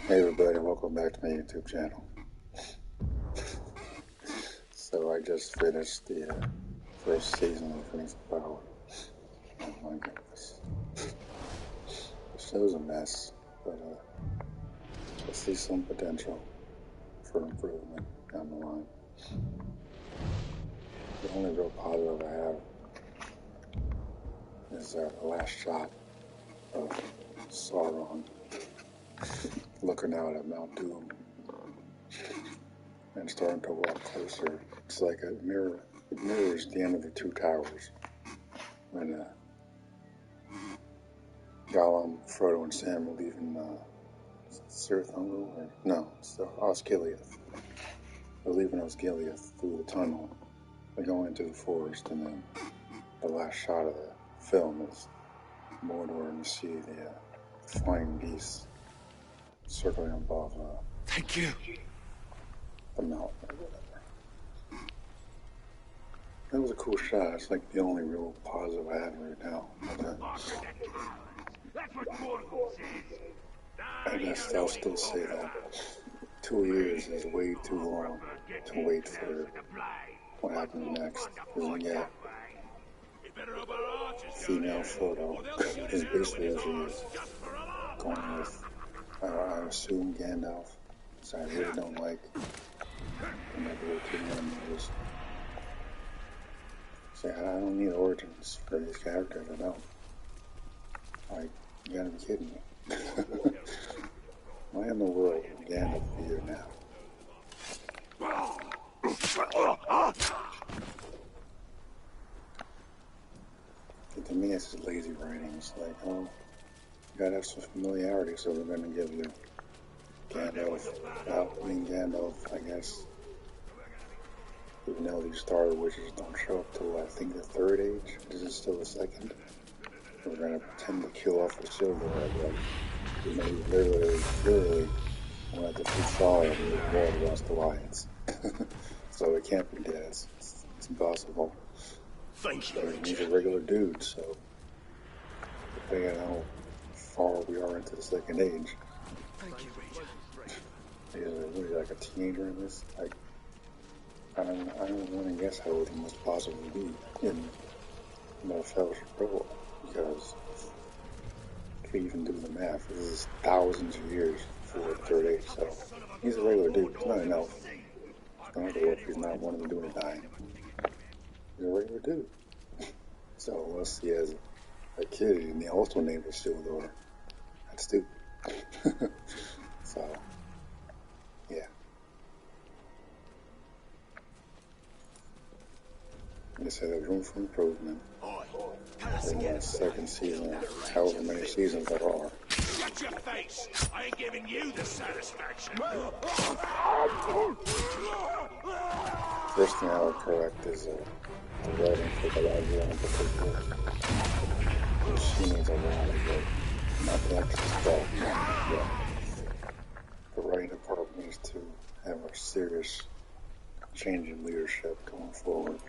Hey everybody, welcome back to my YouTube channel. So I just finished the first season of Rings of Power. Oh my goodness. The show's a mess, but I see some potential for improvement down the line. The only real positive I have is the last shot of Sauron looking out at Mount Doom and starting to walk closer. It's like a mirror. It mirrors the end of the Two Towers when Gollum, Frodo, and Sam are leaving Cirith Ungol, or no, it's Osgiliath. They're leaving Osgiliath through the tunnel. They go into the forest, and then the last shot of the film is Mordor, and you see the flying beasts circling above Thank you. the mountain or whatever. That was a cool shot. It's like the only real positive I have right now. I guess I'll still say that 2 years is way too long to wait for what happens next. Because we got female Frodo, is basically as he is, going with, I assume, Gandalf, which I really don't like. I'm not really too many movies. So I don't need origins for these characters, I don't. Like, you gotta be kidding me. Why in the world would Gandalf be here now? And to me, it's just lazy writing. It's like, oh, you gotta have some familiarity, so we're gonna give you Gandalf, being Gandalf, I guess. Even though these Star Witches don't show up till, I think, the third age. This is still the second. We're gonna pretend to kill off Isildur, like, you know, he literally wanted to defeat Sauron in the war against the Lions. So it can't be dead. It's impossible. Thank you, But he's a regular dude, so depending on how far we are into the second age. Thank you, Rita. He's like a teenager in this. Like, I don't want to guess how old he must possibly be in the Fellowship role, because if you even do the math, this is thousands of years for the third age, so he's a regular dude. He's not an elf. He's not a dwarf. He's not one of the doing dying. He's a regular dude. So unless he has a kid and he also named Isildur, that's stupid. So, yeah. They said there's room for improvement. In the second season, however many seasons there are. Shut your face! I ain't giving you the satisfaction. First thing I would correct is the writing for the Galadriel in particular. She needs a lot of work. Not the actual stuff. Yeah. The writing department needs to have a serious change in leadership going forward.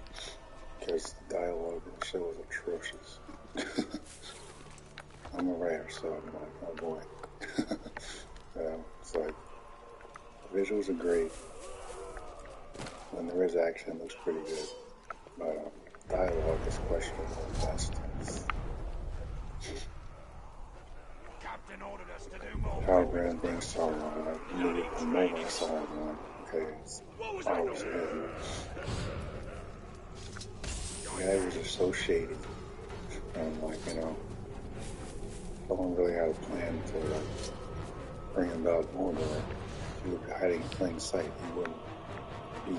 Because the dialogue in the show is atrocious. I'm a writer, so I'm like, oh boy. It's like, the visuals are great. When there is action, it looks pretty good. But dialogue is questionable at best. Captain ordered us to do more. Halbrand being Sauron, like, movie from Nova Sauron. Okay, it's obviously him. The guy was just so shady. And like, you know, no one really had a plan to bring about Mordor. He would be hiding in plain sight. He wouldn't be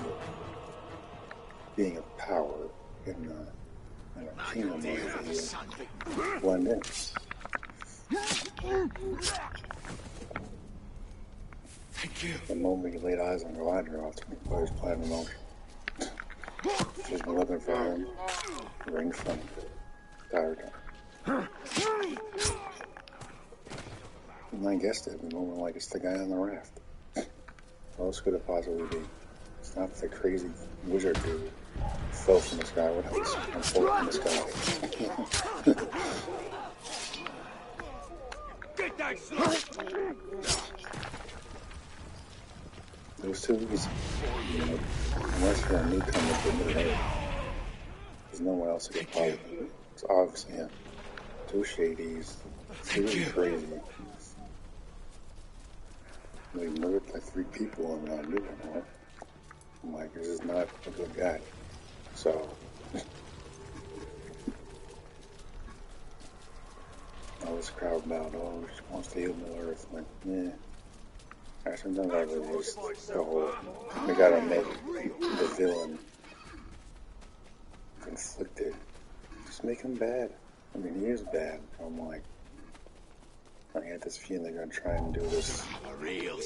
being a power in a kingdom where he would blend in. Thank you. The moment he laid eyes on Galadriel, that's when he put his plan in motion. She's been looking for him, ring from entire time. And I guessed it, the moment like it's the guy on the raft. What else could it possibly be? It's not the crazy wizard dude who fell from the sky. What else? I'm falling from the sky. Get that slut! It was too easy. You know, unless you're a newcomer to Middle Earth, there's no one else who could probably. It's obviously him. Too shady. It's really crazy. They murdered like 3 people and I knew him. I'm like, this is not a good guy. So, all this crowd about, oh, he just wants to heal Middle Earth. I'm like, yeah. Actually, sometimes I really just the whole, we gotta make the villain conflicted. Just make him bad. I mean, he is bad. I'm like, I had this feeling they're gonna try and do this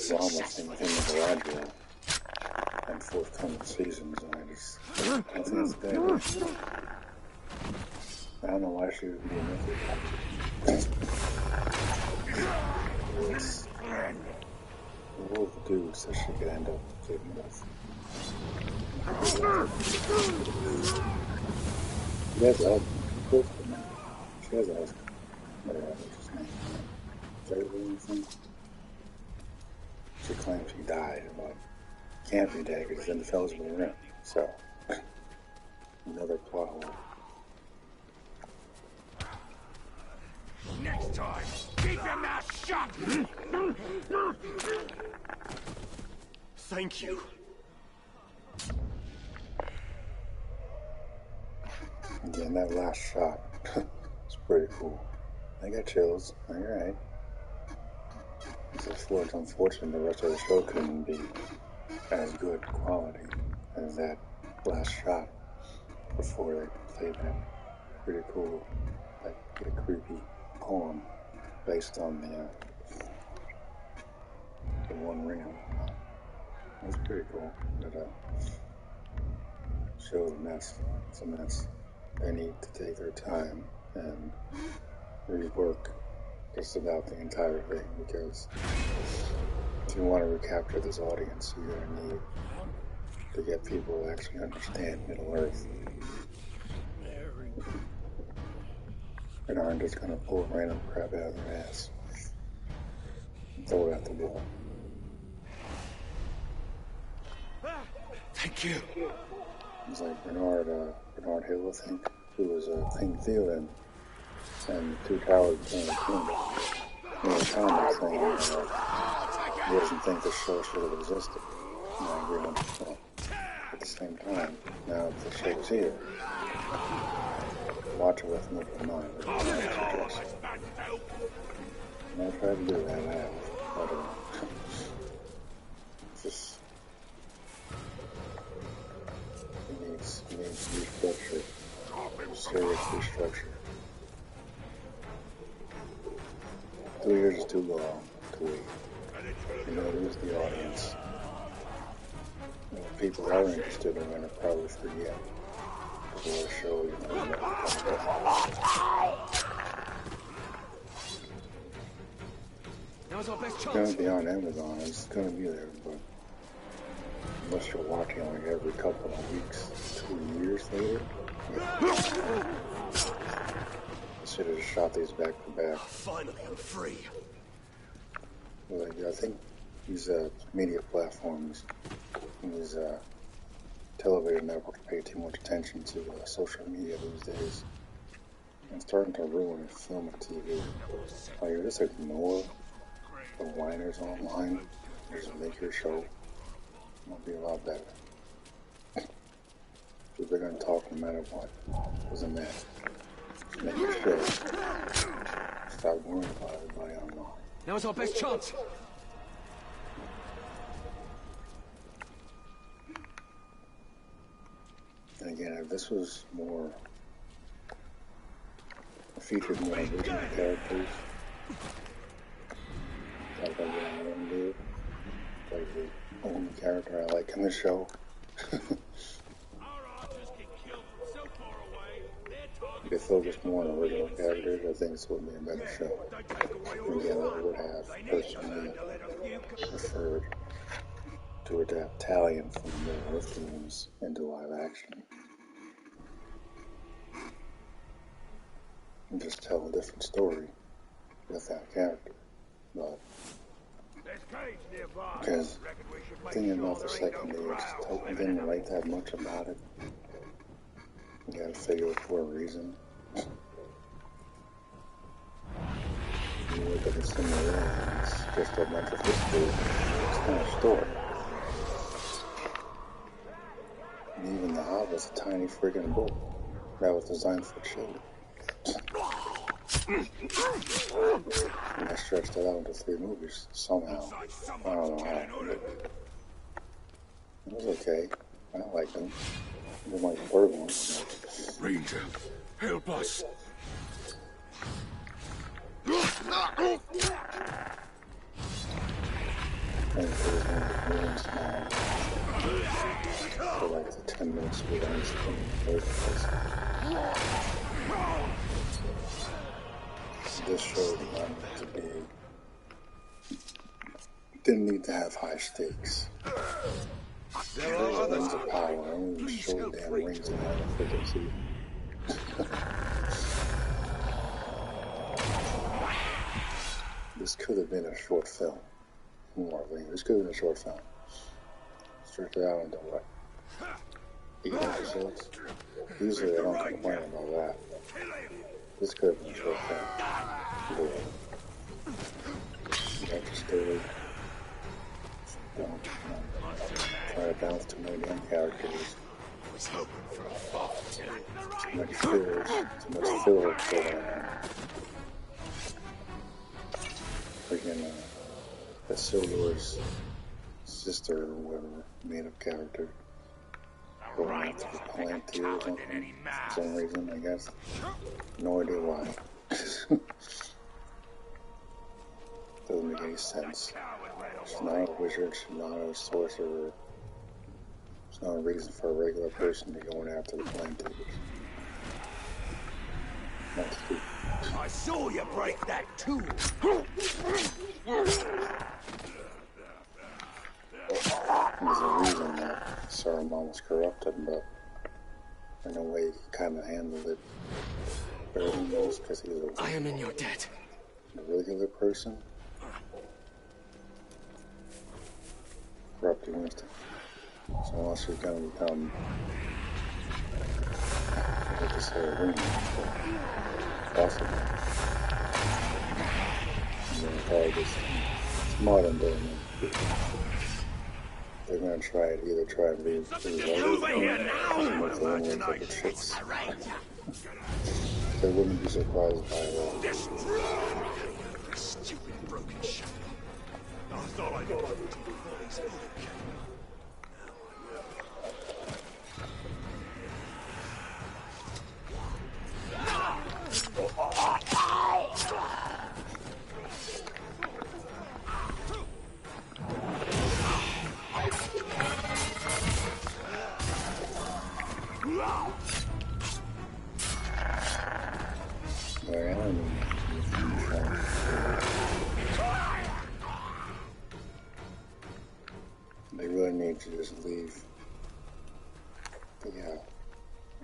drama thing with Galadriel and forthcoming seasons, and I think it's a bad idea. I don't know why she would be in it. It's all the dudes that she could end up getting with. She has a husband. She has a husband. What's his name? Jerry or anything? She claims he died, but can't be dead because then the fellas were in. So, another plot hole. Next time, keep your mouth shut! Thank you. Yeah, and that last shot was pretty cool. I got chills. Alright. It's unfortunate the rest of the show couldn't be as good quality as that last shot before they played that pretty cool, like a creepy poem based on the One Ring and whatnot. That's pretty cool. That shows a mess. They need to take their time and rework just about the entire thing because if you want to recapture this audience, you're going to need to get people to actually understand Middle Earth and aren't just going to pull random crap out of their ass and throw it out the wall. Thank you. It's like Bernard Hill, I think, who was King Theoden, and the 2 Towers became a king. In the comics saying he doesn't think the show should have existed. And I agree 100%. At the same time, now that the show's here, watch it with an open mind. And I tried to do that, I have, but it's just, it needs restructure, serious restructure. 3 years is too long to wait. You know, lose the audience. You know, people are interested are going to probably forget before the show, you know, Now's our best it's chance. going to be on Amazon. It's going to be there, but unless you're watching like every couple of weeks, 2 years later, yeah. Should have shot these back to back. Finally, I'm free. Like, I think these media platforms, these television networks pay too much attention to social media these days. And it's starting to ruin film and TV. Like, you just ignore the whiners online, just make your show. It'll be a lot better. Because they're going to talk no matter what. Doesn't matter. Just make your show. Stop worrying about everybody online. Now's our best chance. And again, if this was more featured more original characters, like I really did, like the only character I like in the show, if they focus more on original characters, I think this would be a better show. And again, I would have personally preferred to adapt Talion from the Middle Earth games into live action. And just tell a different story with that character. But Because thinking about the second age, I didn't like that much about it. You gotta figure it for a reason. You look at the simulation, it's just a bunch of history. It's not a story. And even The Hobbit's a tiny freaking book that was designed for children. And I stretched it out into 3 movies somehow. I don't know how. But it was okay. I liked them. It was like the third one. Ranger, help us. And it was one of the millions now. For like the 10 minutes we were on screen in the first place. This show wanted to be. Didn't need to have high stakes. There's rings of power. I don't even show damn rings in that freaking season. This could have been a short film. More thing. This could have been a short film. Stretch it out into what? 8 episodes? Usually I don't complain about that. This could have been a short film. You got your story. Don't try to balance too many damn characters. Too much fillers. Too much filler going on. Freaking Isildur's sister or whatever, made up character. Going after the Palantir or something. For some reason, I guess. No idea why. Doesn't make any sense. She's not a wizard, she's not a sorcerer. There's not a reason for a regular person to be going after the Palantir. Not stupid. I saw you break that tool. There's a reason that Saruman was corrupted, but in a way he kind of handled it better than most because he was I am in your debt. a regular person. Corrupted instantly. So unless you're going to become, I hate to say a ring, but possible. And then probably just, it's modern day, man. They're going to try it, either try to be over here now, or if they want to take the chicks. They wouldn't be surprised by that. Stupid broken shit. I thought I got it. They really need to just leave the,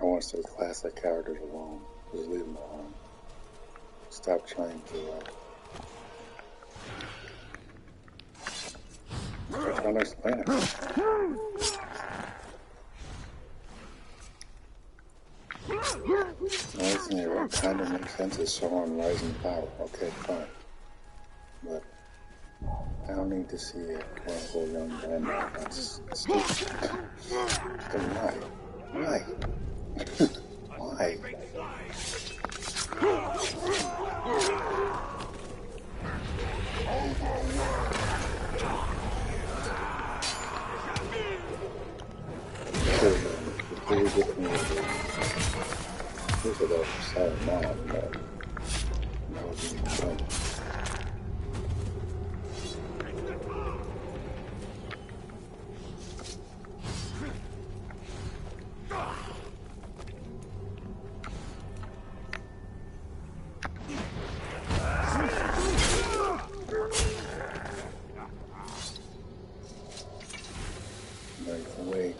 I want to say classic characters alone. Just leave them alone. Stop trying to understand it. The only thing that kind of makes sense is Sauron rising power. Okay, fine. But I don't need to see a quote-unquote young grandma. That's stupid. Then why? Why? Why? Completely different movie. Look at that silent mom, but that wasn't even fun. Like the way,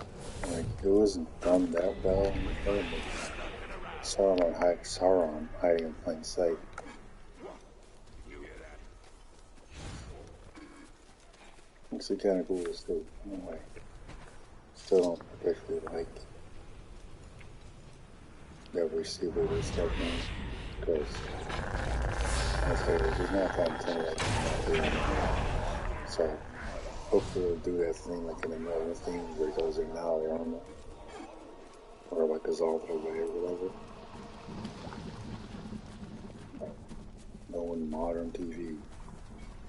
like it wasn't done that well in the film. Sauron hiding in plain sight. honestly kind of cool too. Anyway, still don't particularly like that receiver this stuff in, because I say there's not content like that. So hopefully they'll do that thing like in the normal thing where it goes in now or on or like dissolve away or whatever. No in modern TV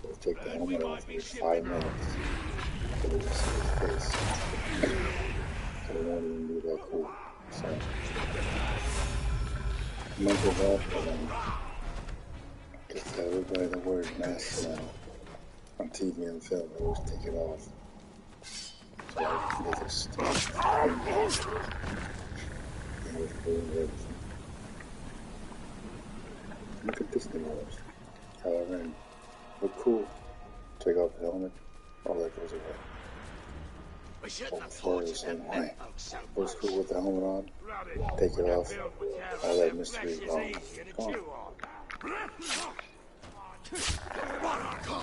will take the helmet off in 5 minutes. So they just see his face. So they won't even be that cool. So mental health for them. Just everybody that wears masks now on TV and film, they always take it off. So they just look at this thing was. However, look cool. Take off the helmet, all that goes away. Before the same way. Looks cool with the helmet on, take it off, all that mystery is gone. Gone.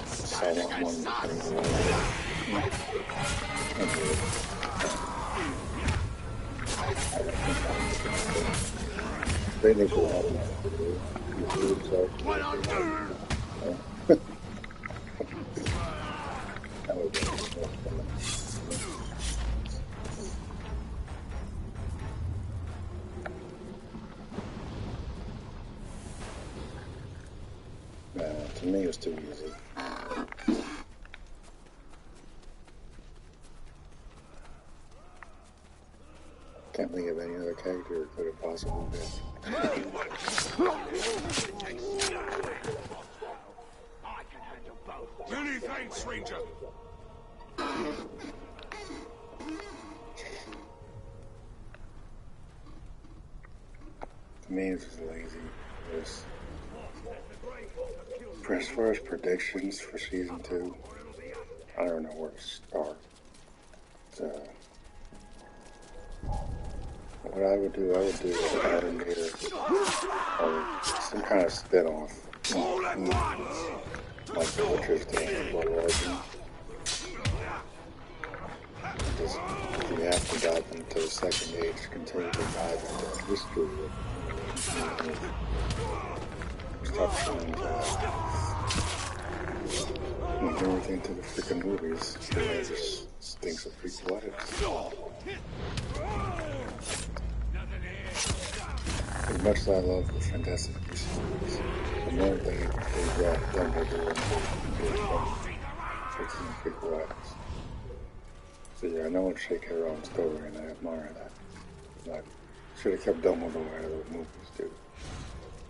Silent one becoming they need to help me. To me, it was too easy. Can't think of any other character it could have possibly been. Many thanks, stranger. To me, it's just lazy. It's as far as predictions for season 2, I don't know where to start. What I would do an animator or some kind of spin-off. Like the Witcher's doing Blood Origin. Just, if you have to dive into the second age, continue to dive into the history of it. Stop trying to everything to the freaking movies. It just stinks of prequel. As much as I love the Fantastic Beasts series, the more they brought Dumbledore into freaking prequel. So yeah, I know it's J.K. Rowling's story, and I admire that. But should have kept Dumbledore out of those movies too.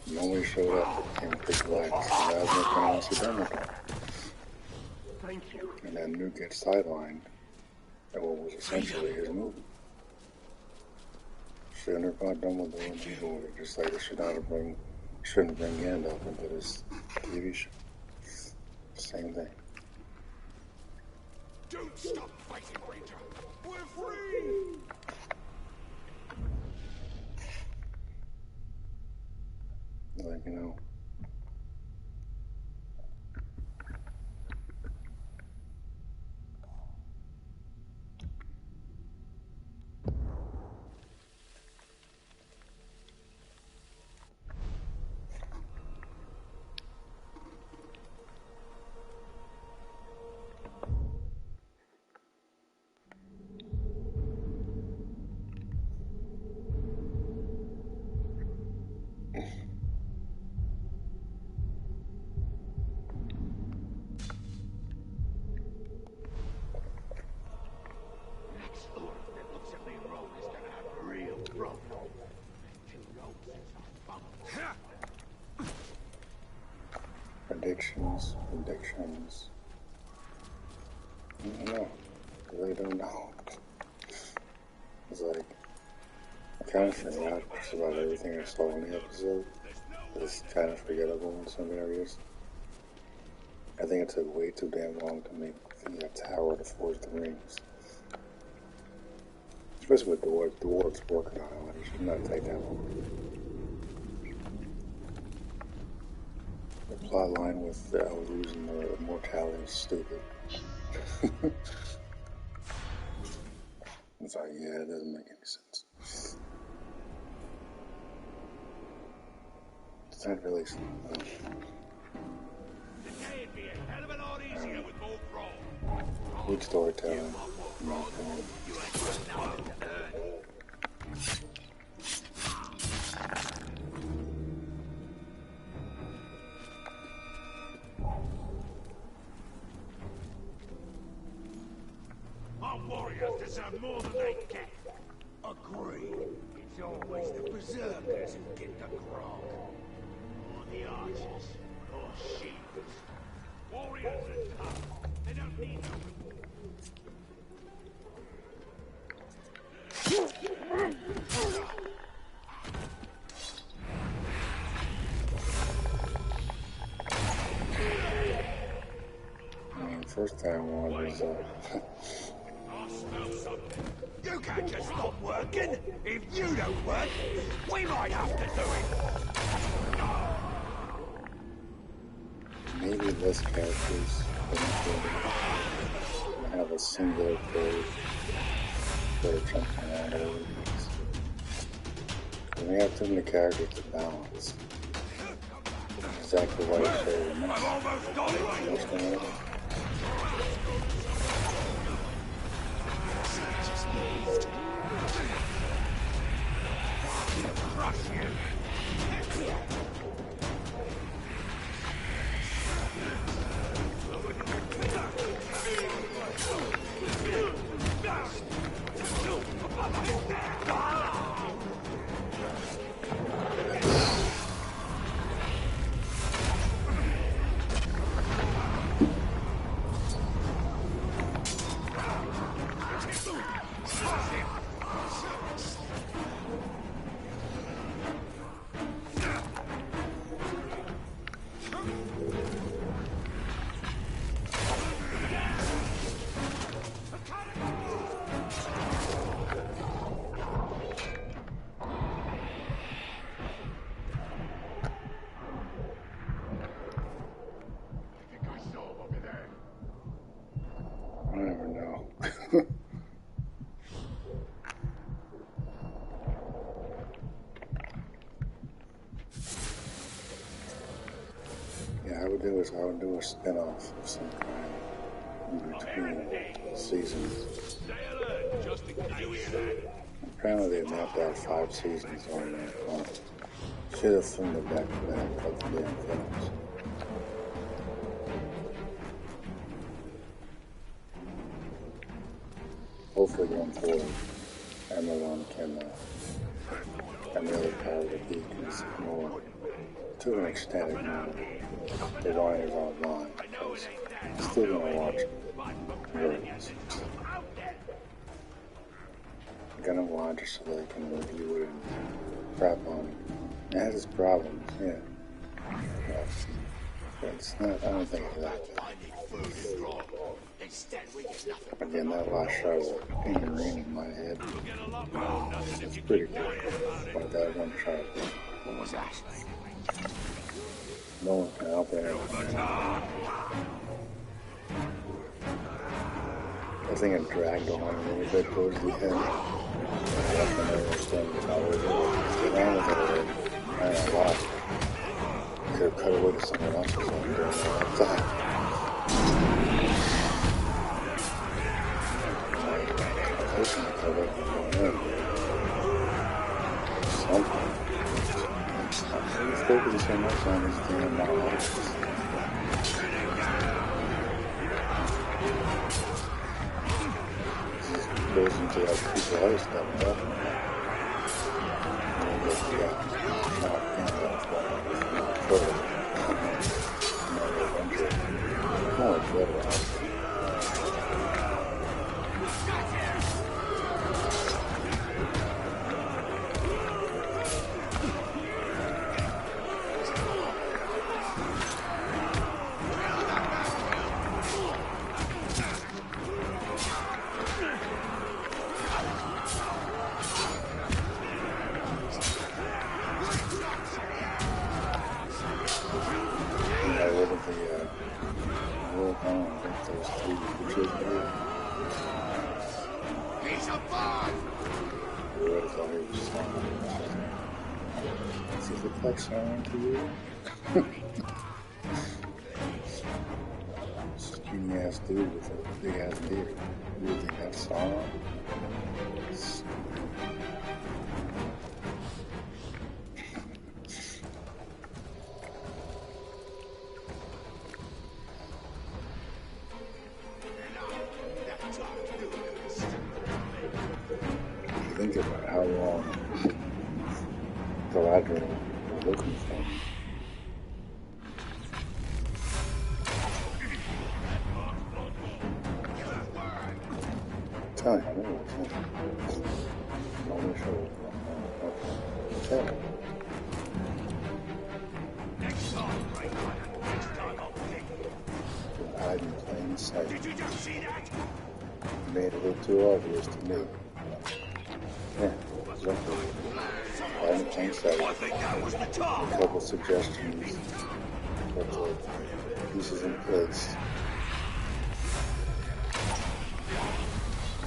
He only showed up in prequel, and that was when I see Dumbledore. Thank you. And then Newt gets sidelined at what was essentially his movie. Shouldn't have brought Dumbledore into the movie, just like they shouldn't bring Gandalf into this TV show. Same thing. Don't stop fighting, Ranger. We're free. Like, you know. Predictions. I don't know. I really don't know. It's like, I kind of forgot just about everything I saw in the episode. It's kind of forgettable in some areas. I think it took way too damn long to make the tower to forge the rings. Especially with the dwarves working on it. It should not take that long. The plot line with losing the immortality is stupid. It's like, yeah, it doesn't make any sense. It's not really. The day'd be a hell of a lot easier with more brawn. Weak storytelling, in my opinion. You ain't got nothing to learn. Our warriors deserve more than they get. Agreed. It's always the berserkers who get the grog. Or the archers. Or shields. Warriors are tough. They don't need no reward. I mean, first time one was, I'll smell something. You can't just stop working. If you don't work, we might have to do it. maybe less characters than have a singular code that are jumping around over these. When we have too many characters to balance, exactly what I said. I've almost got it. Crush you. I never know. Yeah, I would do a spin-off of some kind in between seasons. Stay alert, just in case. Apparently they mapped out 5 seasons on that one. Should have filmed it back to back like the damn films. Hopefully going forward, Amazon can, and the other part of the beat can more, to an extent, ignore the writers online. I'm still gonna watch versions. I'm gonna watch it so they can review it and crap on it. It has its problems, yeah. But it's not, I don't think it's that bad. Again, that last shot was in the ring in my head. It's pretty good. But that one shot, What was that? no one can help it. I think it dragged on a little bit towards the end. I could have cut away to someone else or something during that time. Something. It's focusing so much on this damn knowledge. It goes into like people other stuff, but Well, I don't think those three we just did. He's alive! I really thought he was Sauron. Does he look like Sauron to you? Skinny ass dude with a big ass beard. You think that's Sauron? Think about how long Galadriel was looking for him. Tell you, I know what's in it. I'm not sure. Tell me. Next time, right? Next time I'll pick you. Hide in plain sight. Did you just see that? Made it look too obvious to me. Yeah, exactly. Hide in plain sight. I think that was the A top. couple suggestions. Put the pieces in place.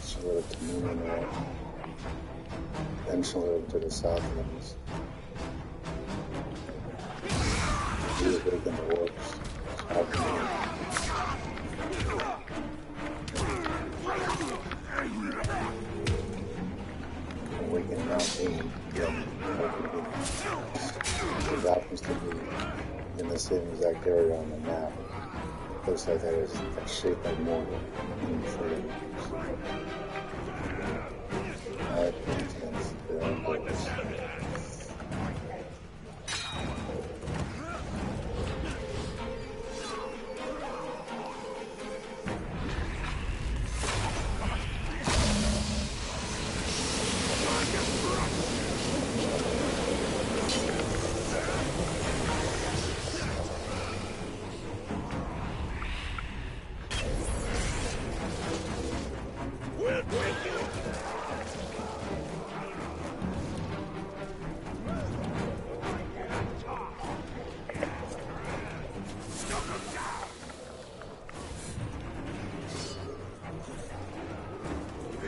Split it to moon and north. Then split it to the southlands. These are big in the works. Awaken Mountain. It happens to be in the same exact area on the map. Looks like that is shaped like Mordor. Alright, coincidence. They're on purpose.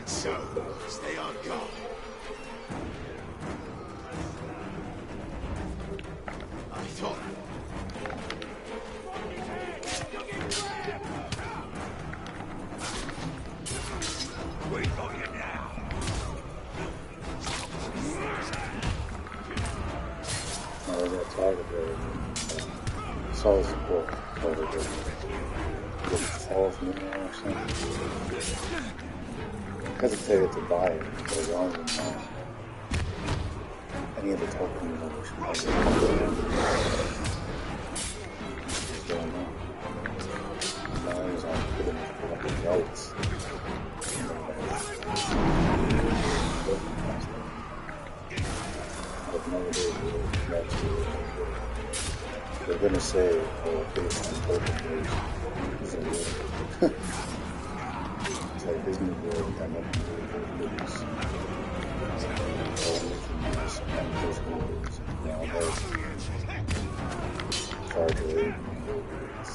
So, stay on guard. I thought... We got you now. I got target there. Saw the support over there. Did it fall from there or something? Hesitated to buy it for longer than that. Any of the tokens on the show. What's going on? Now he's on pretty much collecting notes. But no idea they're gonna say, oh, based on token news. It's like Disney World kind of movies. And those movies. Now there's Charger 8 movies.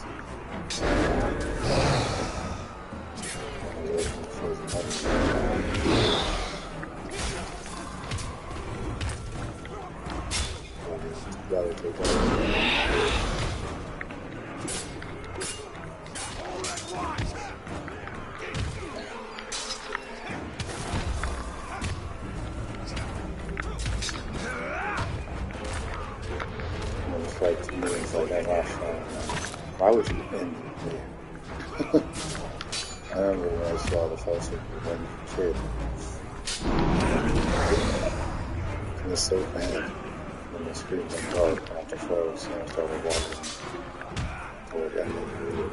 Rather take that. Like to me, it's like that last shot. Why would you end it there? I remember when I saw the Fellowship when kid. In the safe man, when the screen went dark after froze, and I started walking toward that neighborhood.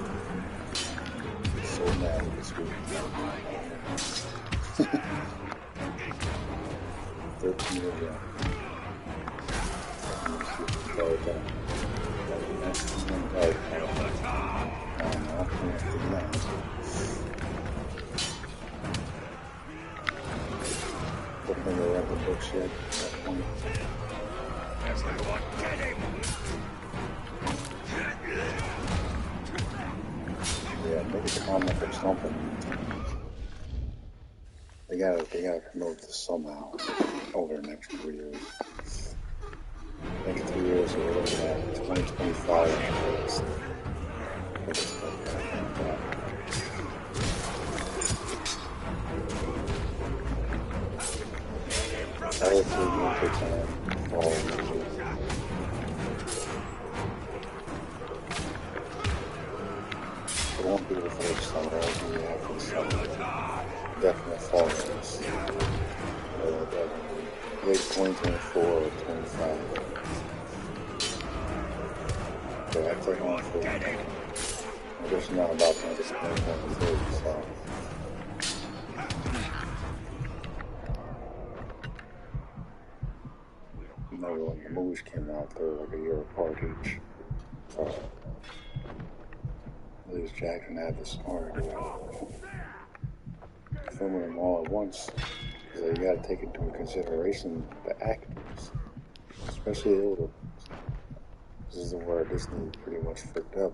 So mad at the screen. 13 years young. Hoping they have the book shed at that point. Everyone, get him! Yeah, make a comic or something. They gotta promote this somehow over the next 3 years. Next 3 years, we're looking at 2025 at the latest. All 3 winter time, fall, winter. It won't be before the summer, it'll be after the summer. Definitely fall release. Late 2024 or 25. So I take on for I'm just not about to just 2023, so. Remember when the movies came out, they were like a year apart each. Liz Jackson had the smart filming them all at once, because you got to take into consideration the actors, especially the older ones. This is where Disney pretty much fucked up.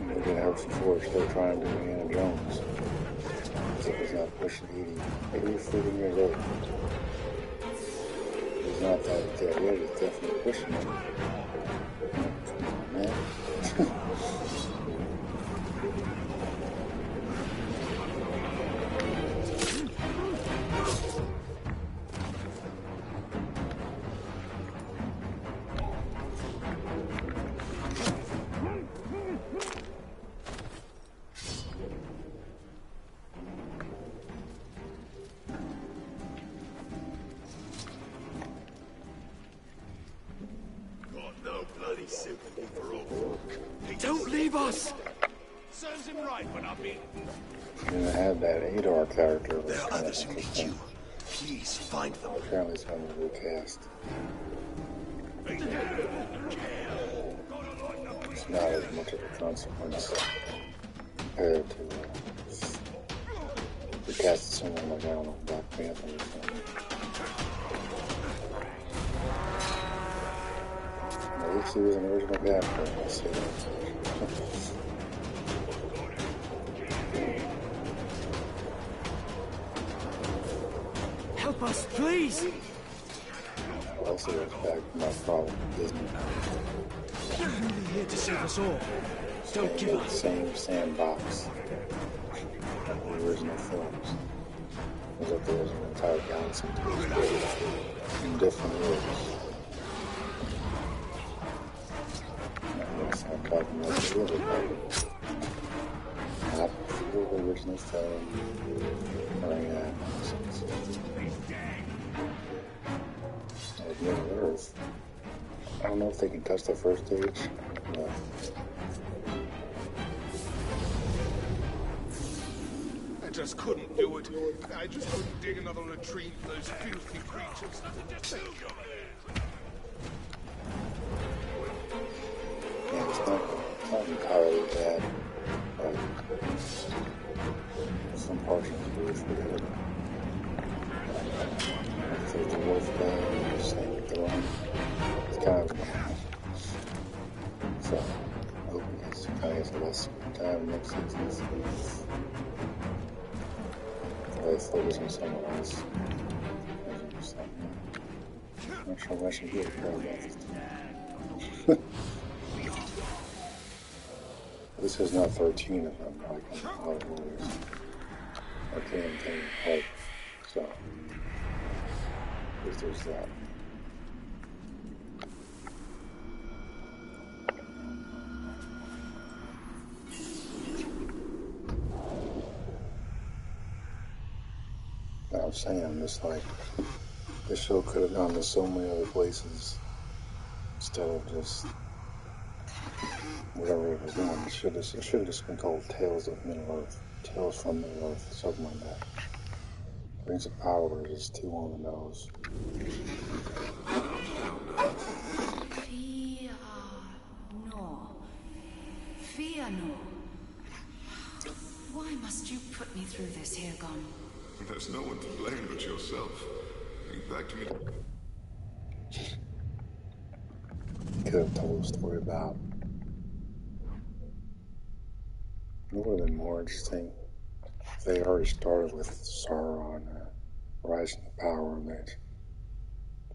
Look at Harrison Ford still trying to do Indiana Jones. As if he's not pushing 80 freaking years old. He's not that dead yet, he's definitely pushing it. Come on, man. Sympathy for all. Don't leave us! Serves him right when I've been. And I had that Adar character. There are others who need you. Please find them. Apparently it's going to be recast. It's not as much of a consequence compared to recasting someone like, I don't know, Black Panther or something. At least he was an original character. Let's see that. Help us, please! Also goes back to my problem with Disney. You're really here to save us all. Don't give up. Same sandbox like the original films. As if there was an entire galaxy to explore in different ways. I'm talking about the other part. Not the original film or any of that nonsense. Like Middle Earth. I don't know if they can touch the first stage. No. I just couldn't do it. I just couldn't dig another retreat for those filthy creatures. Yeah, it's not entirely bad. Some parts of the roof were good. There's the wolf guy and the snake the one. It's kind of so I hope he gets kind of gets less time next season. Or focus on someone else. I'm not sure why I should do it. This is not 13 if I'm not going to call it movies. I can't think of so at least there's that. I'm saying this like this show could have gone to so many other places instead of just whatever it was doing. It should have just been called Tales of Middle Earth. Tales from Middle Earth, something like that. Rings of Power is too on the nose. Fear no. Why must you put me through this, Hirgon? There's no one to blame but yourself. In fact, could have told a story about. It would have been more interesting if they already started with Sauron rising to power and then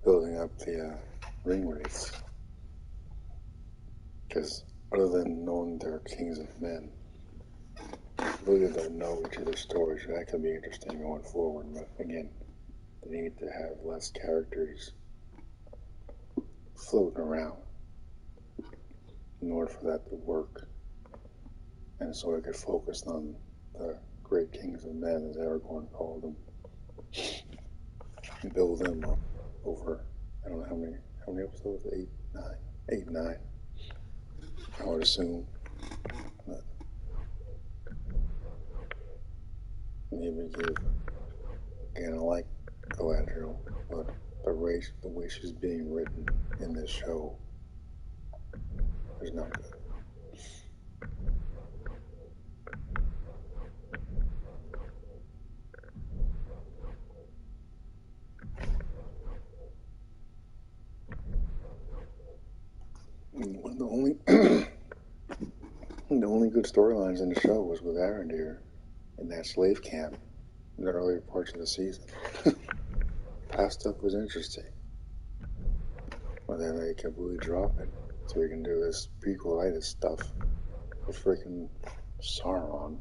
building up the ring wraiths. Because other than knowing they're kings of men, really don't know each other's stories. That could be interesting going forward. But again, they need to have less characters floating around in order for that to work. And so I could focus on the great kings of men, as Aragorn called them, and build them up over, I don't know how many episodes, 8, 9, I would assume. But maybe give, again, I like Galadriel, but the way she's being written in this show is not good. One of the only the only good storylines in the show was with Arondir in that slave camp in the earlier parts of the season. Past stuff was interesting, but then they completely drop it so we can do this prequelitis stuff with freaking Sauron.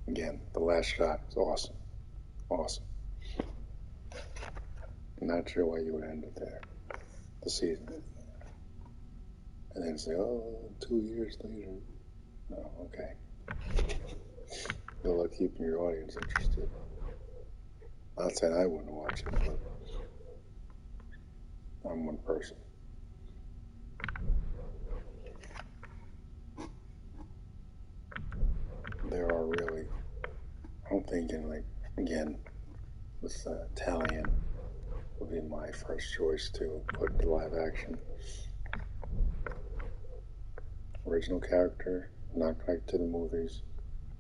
Again, the last shot is awesome. Awesome. I'm not sure why you would end it there, the season. And then say, oh, 2 years later. No, okay. Good luck keeping your audience interested. Not saying I wouldn't watch it, but I'm one person. There are really, I'm thinking like, again, with Italian would be my first choice to put into live action. Original character, not connected to the movies.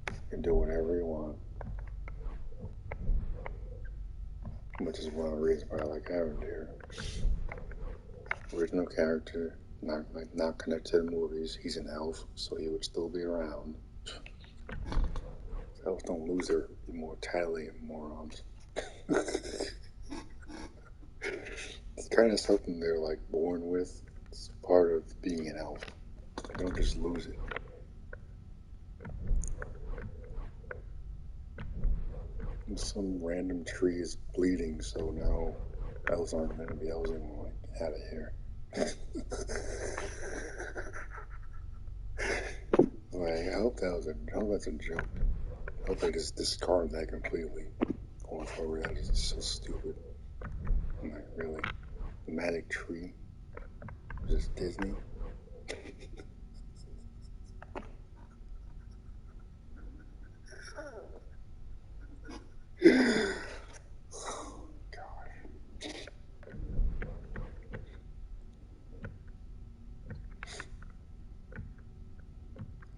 You can do whatever you want. Which is one of the reasons why I like Arondir. Original character, not connected to the movies. He's an elf, so he would still be around. Elves don't lose their immortality, morons. It's kind of something they're like born with. It's part of being an elf. They don't just lose it. And some random tree is bleeding, so now elves aren't meant to be elves anymore. Like, out of here. Like, I hope that's a joke. I hope they just discard that completely. Going forward, that is so stupid. I'm like, really? The magic tree? Just Disney?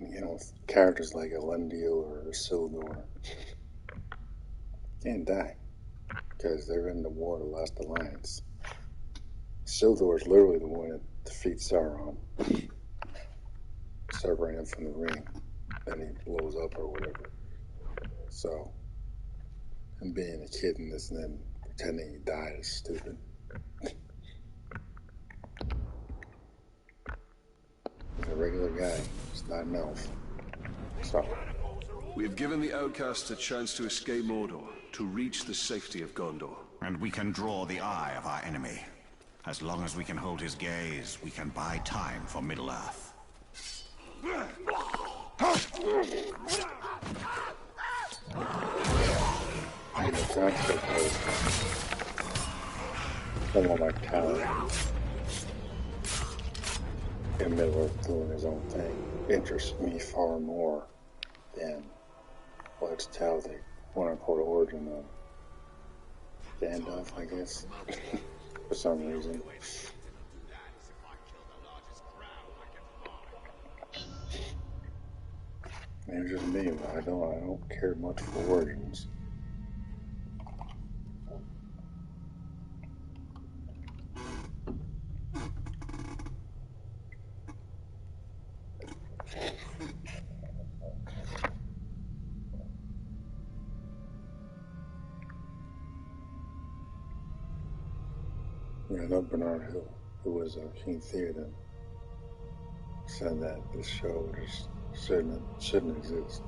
You know, characters like Elendil or Isildur can't die because they're in the War of the Last Alliance. Isildur is literally the one that defeats Sauron, separating him from the ring, then he blows up or whatever. So, him being a kid in this and then pretending he died is stupid. He's a regular guy. He's not an elf. So, We have given the outcasts a chance to escape Mordor, to reach the safety of Gondor. And we can draw the eye of our enemy. As long as we can hold his gaze, we can buy time for Middle-earth. I'm a practical post. Someone like Talon in the middle of doing his own thing interests me far more than let's tell the quote-unquote origin of Gandalf, I guess, for some reason. Maybe just me, but I don't care much for origins. Yeah, I know Bernard Hill, who was King Theoden, said that this show just shouldn't exist.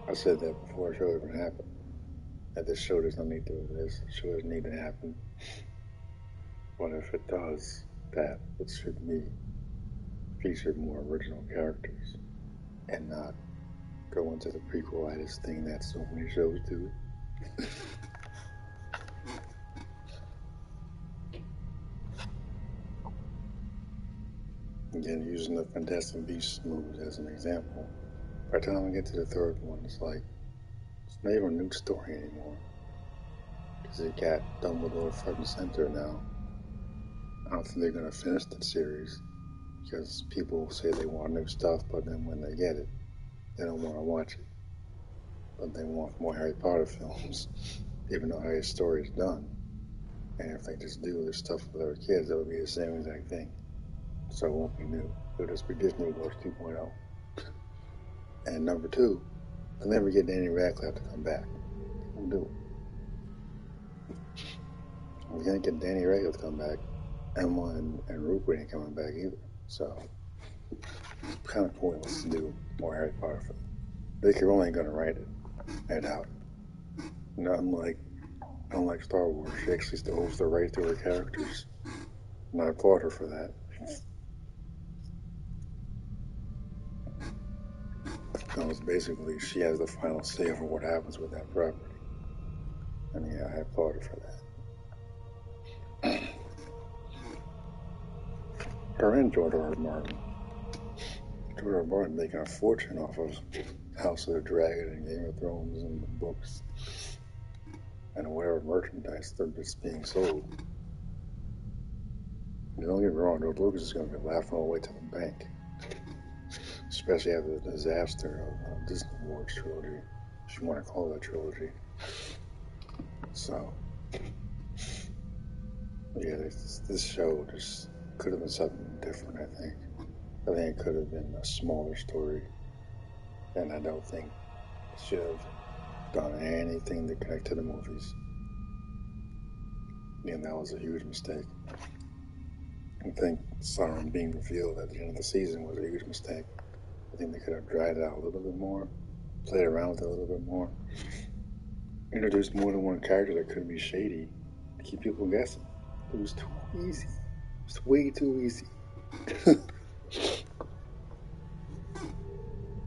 I said that before the show even happened. That this show does not need to exist. The show doesn't need to happen. But if it does, that it should be feature more original characters and not go into the prequelitis thing that so many shows do. Again, using the Fantastic Beasts movies as an example, by the time we get to the third one, it's like, it's not even a new story anymore. Because they got Dumbledore front and center now. I don't think they're going to finish the series, because people say they want new stuff, but then when they get it, they don't want to watch it. But they want more Harry Potter films, even though Harry's story is done. And if they just do this stuff with other kids, it would be the same exact thing. So it won't be new. It'll just be Disney Wars 2.0. And number two, they'll never get Danny Radcliffe to come back. They won't do it. We can't get Danny Radcliffe to come back. Emma and Rupert ain't coming back either. So it's kind of pointless to do more Harry Potter films. J.K. Rowling ain't gonna write it. I doubt it. You know, unlike Star Wars, she actually still holds the right to her characters. And I applaud her for that. Because basically she has the final say over what happens with that property. And yeah, I applaud her for that. Her and George R. R. Martin. George R. R. Martin making a fortune off of House of the Dragon and Game of Thrones and the books. And whatever merchandise they're just being sold. You don't get me wrong, George Lucas is going to be laughing all the way to the bank. Especially after the disaster of Disney Wars trilogy, if you want to call it a trilogy. So, yeah, this show just could have been something different, I think. I think it could have been a smaller story, and I don't think it should have done anything to connect to the movies. And that was a huge mistake. I think Sauron being revealed at the end of the season was a huge mistake. I think they could have dried it out a little bit more, played around with it a little bit more, introduced more than one character that could be shady to keep people guessing. It was too easy. It was way too easy.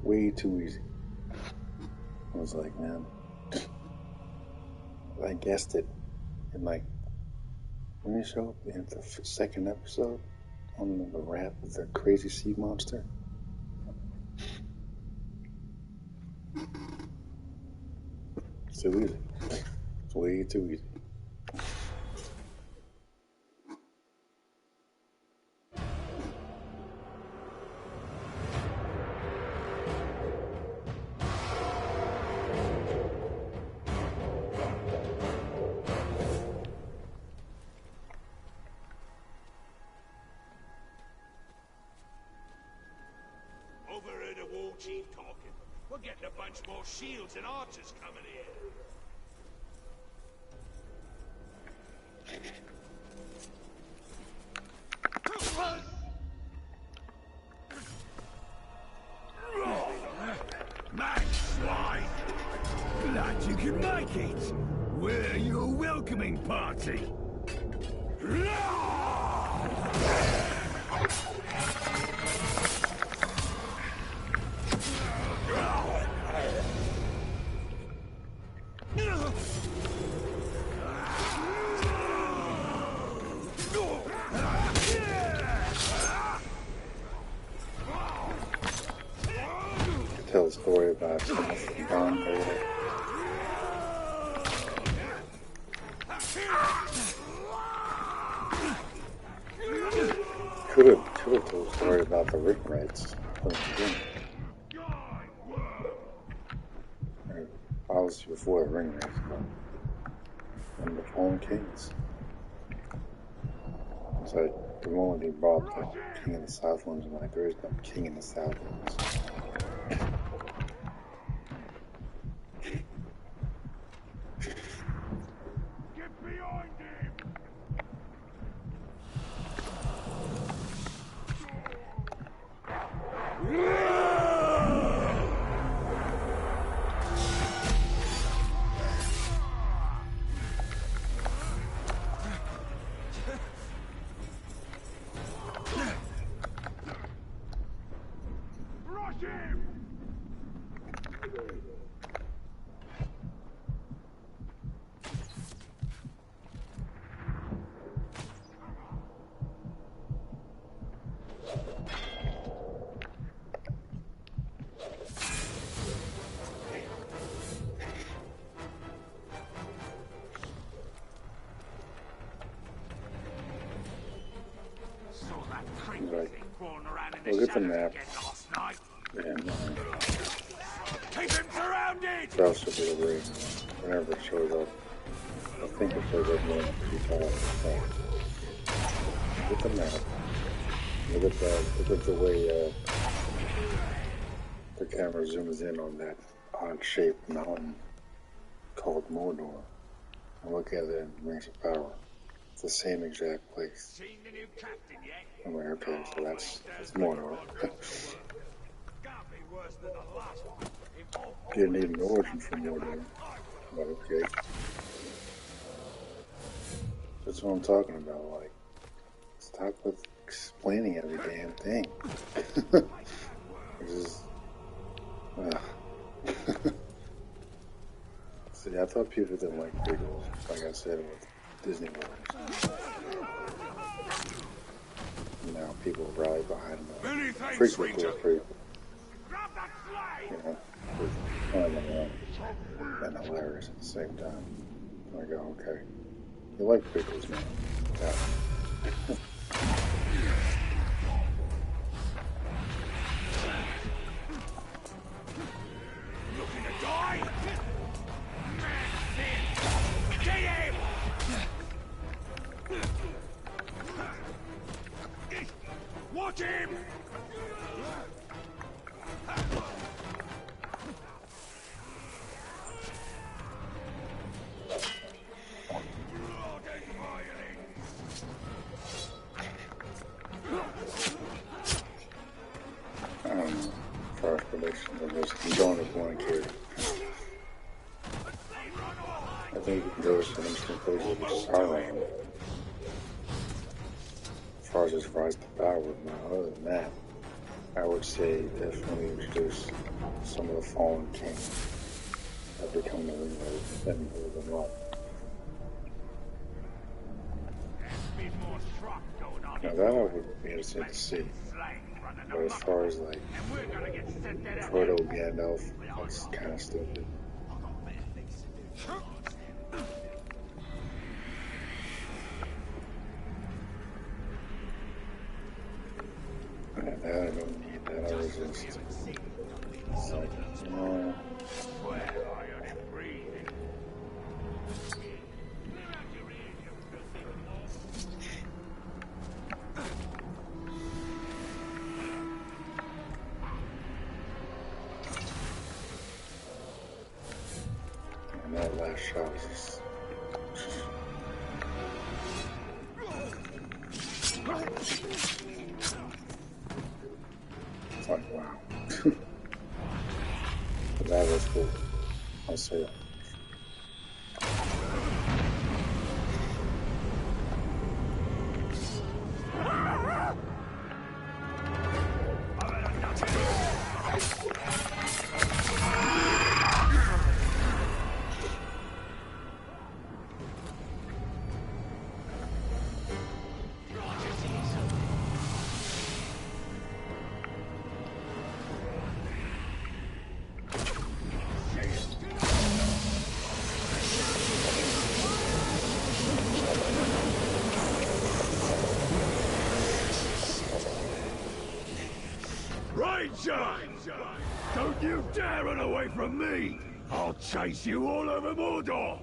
Way too easy. I was like, man, I guessed it. And like, when they show up in the second episode on the rat, the crazy sea monster. It's too easy. It's way too easy. Overheard a war chief talking. We're getting a bunch more shields and archers coming here. Max swine! Glad you could make it! We're your welcoming party! Tell a story about someone from Don earlier. Could have told a story about the ring rights from the beginning. Obviously before the ring rights, but and the Fallen Kings. It's like the moment they brought the King of the Southlands, I'm like, there is no King in the Southlands. Get behind him! crawling around in Look the at the shadows map. again last night. And Keep him surrounded! Browse to the ring whenever it shows up. I think it shows up more than 3 times. Look at the map. Look at the way the camera zooms in on that odd-shaped mountain called Mordor. And look at it in Rings of Power. It's the same exact place. Seen the new captain yet? I'm like, okay, so that's Mordor. Can't be worse than the last one. Didn't need an origin for Mordor. But okay. That's what I'm talking about. Like, stop with explaining every damn thing. It's just, see, I thought people didn't like prequels, like I said with Disney movies. Now people rally behind them. Frequently a prequel. You know, it's kind of annoying and hilarious at the same time. I go, okay. You like prequels, man. Yeah. Looking to die? Get him! Watch him! First prediction of this, I'm going with one character. I think it goes to an conclusion with Sauron. As far as his rise to power, now other than that, I would say definitely introduce some of the fallen kings that become the rulers and rule them up. Now that I would be interested to see. But as far as like Frodo Gandalf, that's kind of stupid. And that I don't need, that I resist. It's like, no. And that last shot is just... It's like, wow. That was cool. I'll say that. Don't you dare run away from me! I'll chase you all over Mordor!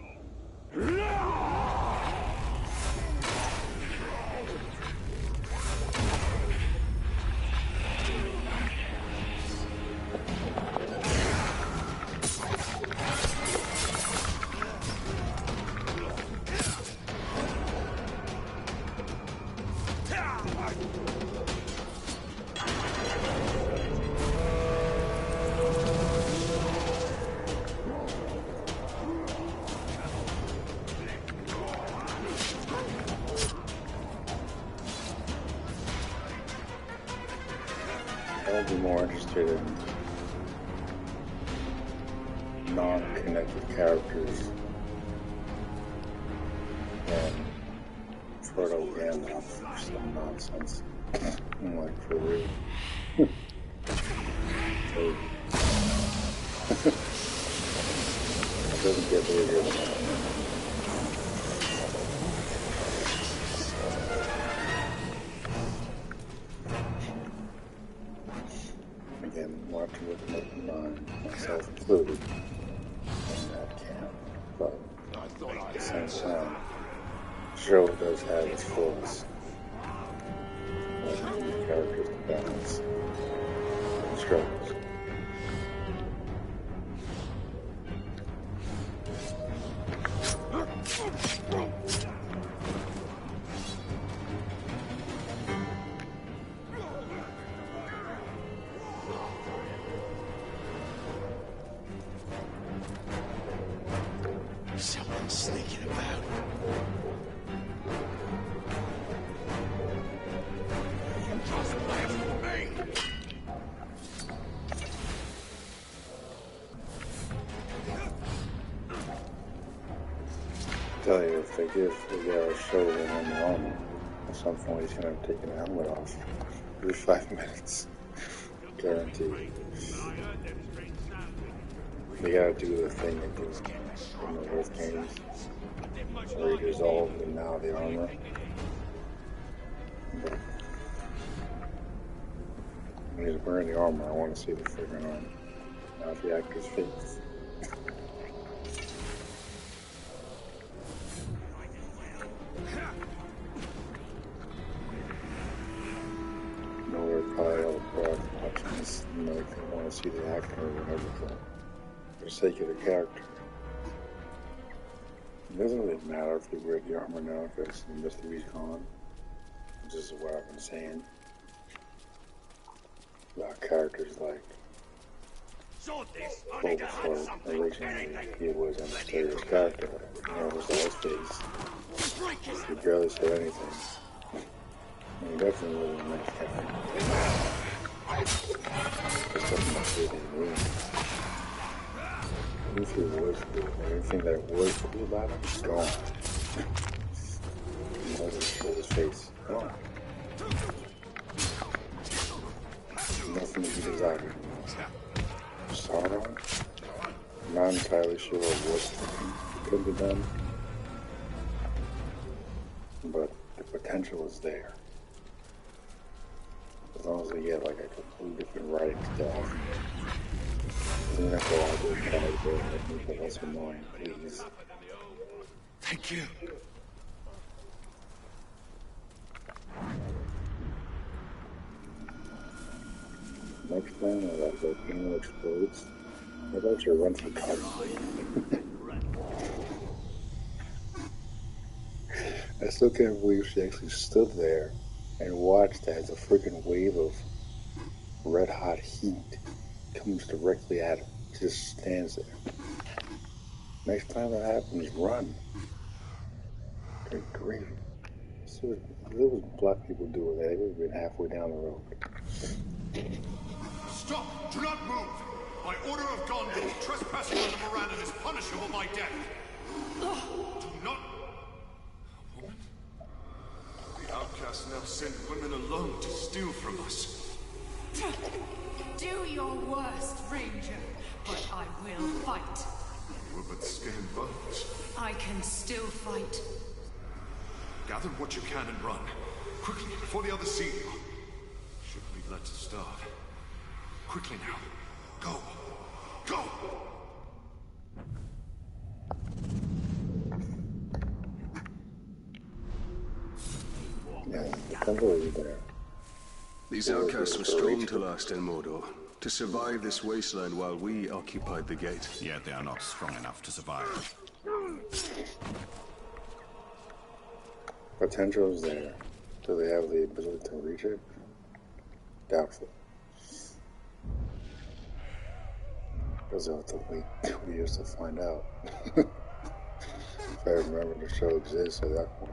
I'd be more interested in non-connected characters than Frodo Gandalf or some nonsense. I'm like, for real. It doesn't get very good. has included in that camp, but at the same time, the show does have its flaws. Like the characters to balance and struggles. Someone's sneaking about. Just wait for me. I tell you, if they give the guy a shoulder in the armor, at some point he's gonna have to take the helmet off every 5 minutes. Guaranteed. They gotta do the thing they do in the Earth games, where he dissolved and now the armor. But when he's wearing the armor, I want to see the friggin' armor, not the actor's face. No, they're probably all crowd watching this, you know, if they want to see the actor or whatever, for the sake of the character. It doesn't really matter if they wear the armor now because the mystery's gone. This is what I've been saying about characters like Boba Fett. Originally, he was an mysterious character. You know, it was all his face. He barely said anything. And he definitely wasn't a nice character. There's something that's really mean. Anything was cool. Everything that was cool about him is gone. He wasn't show his face. Gone. Nothing to be desired. Sauron? I'm not entirely sure what could be done. But the potential is there. As long as they get like a completely different writing style. I'm gonna go out with that, but that's annoying, please. Thank you. Next time that volcano explodes, I bet you run for cover. I still can't believe she actually stood there and watched as a freaking wave of red hot heat comes directly at her. She just stands there. Next time that happens, run. Good grief. So if those black people do it, they would have been halfway down the road. Stop! Do not move! By order of Gondor, trespassing on the Morannon is punishable by death. Do not... Woman? The outcasts now send women alone to steal from us. Do your worst, Ranger, but I will fight. We're but skin and bones. I can still fight. Gather what you can and run. Quickly, before the others see you. Shouldn't be let to starve. Quickly now. Go. Go! Yeah, the temple is there. These outcasts were strong to last in Mordor, to survive this wasteland while we occupied the gate. Yet they are not strong enough to survive. Potential is there. Do they have the ability to reach it? Doubtful. Because they'll have to wait 2 years to find out. If I remember the show exists at that point.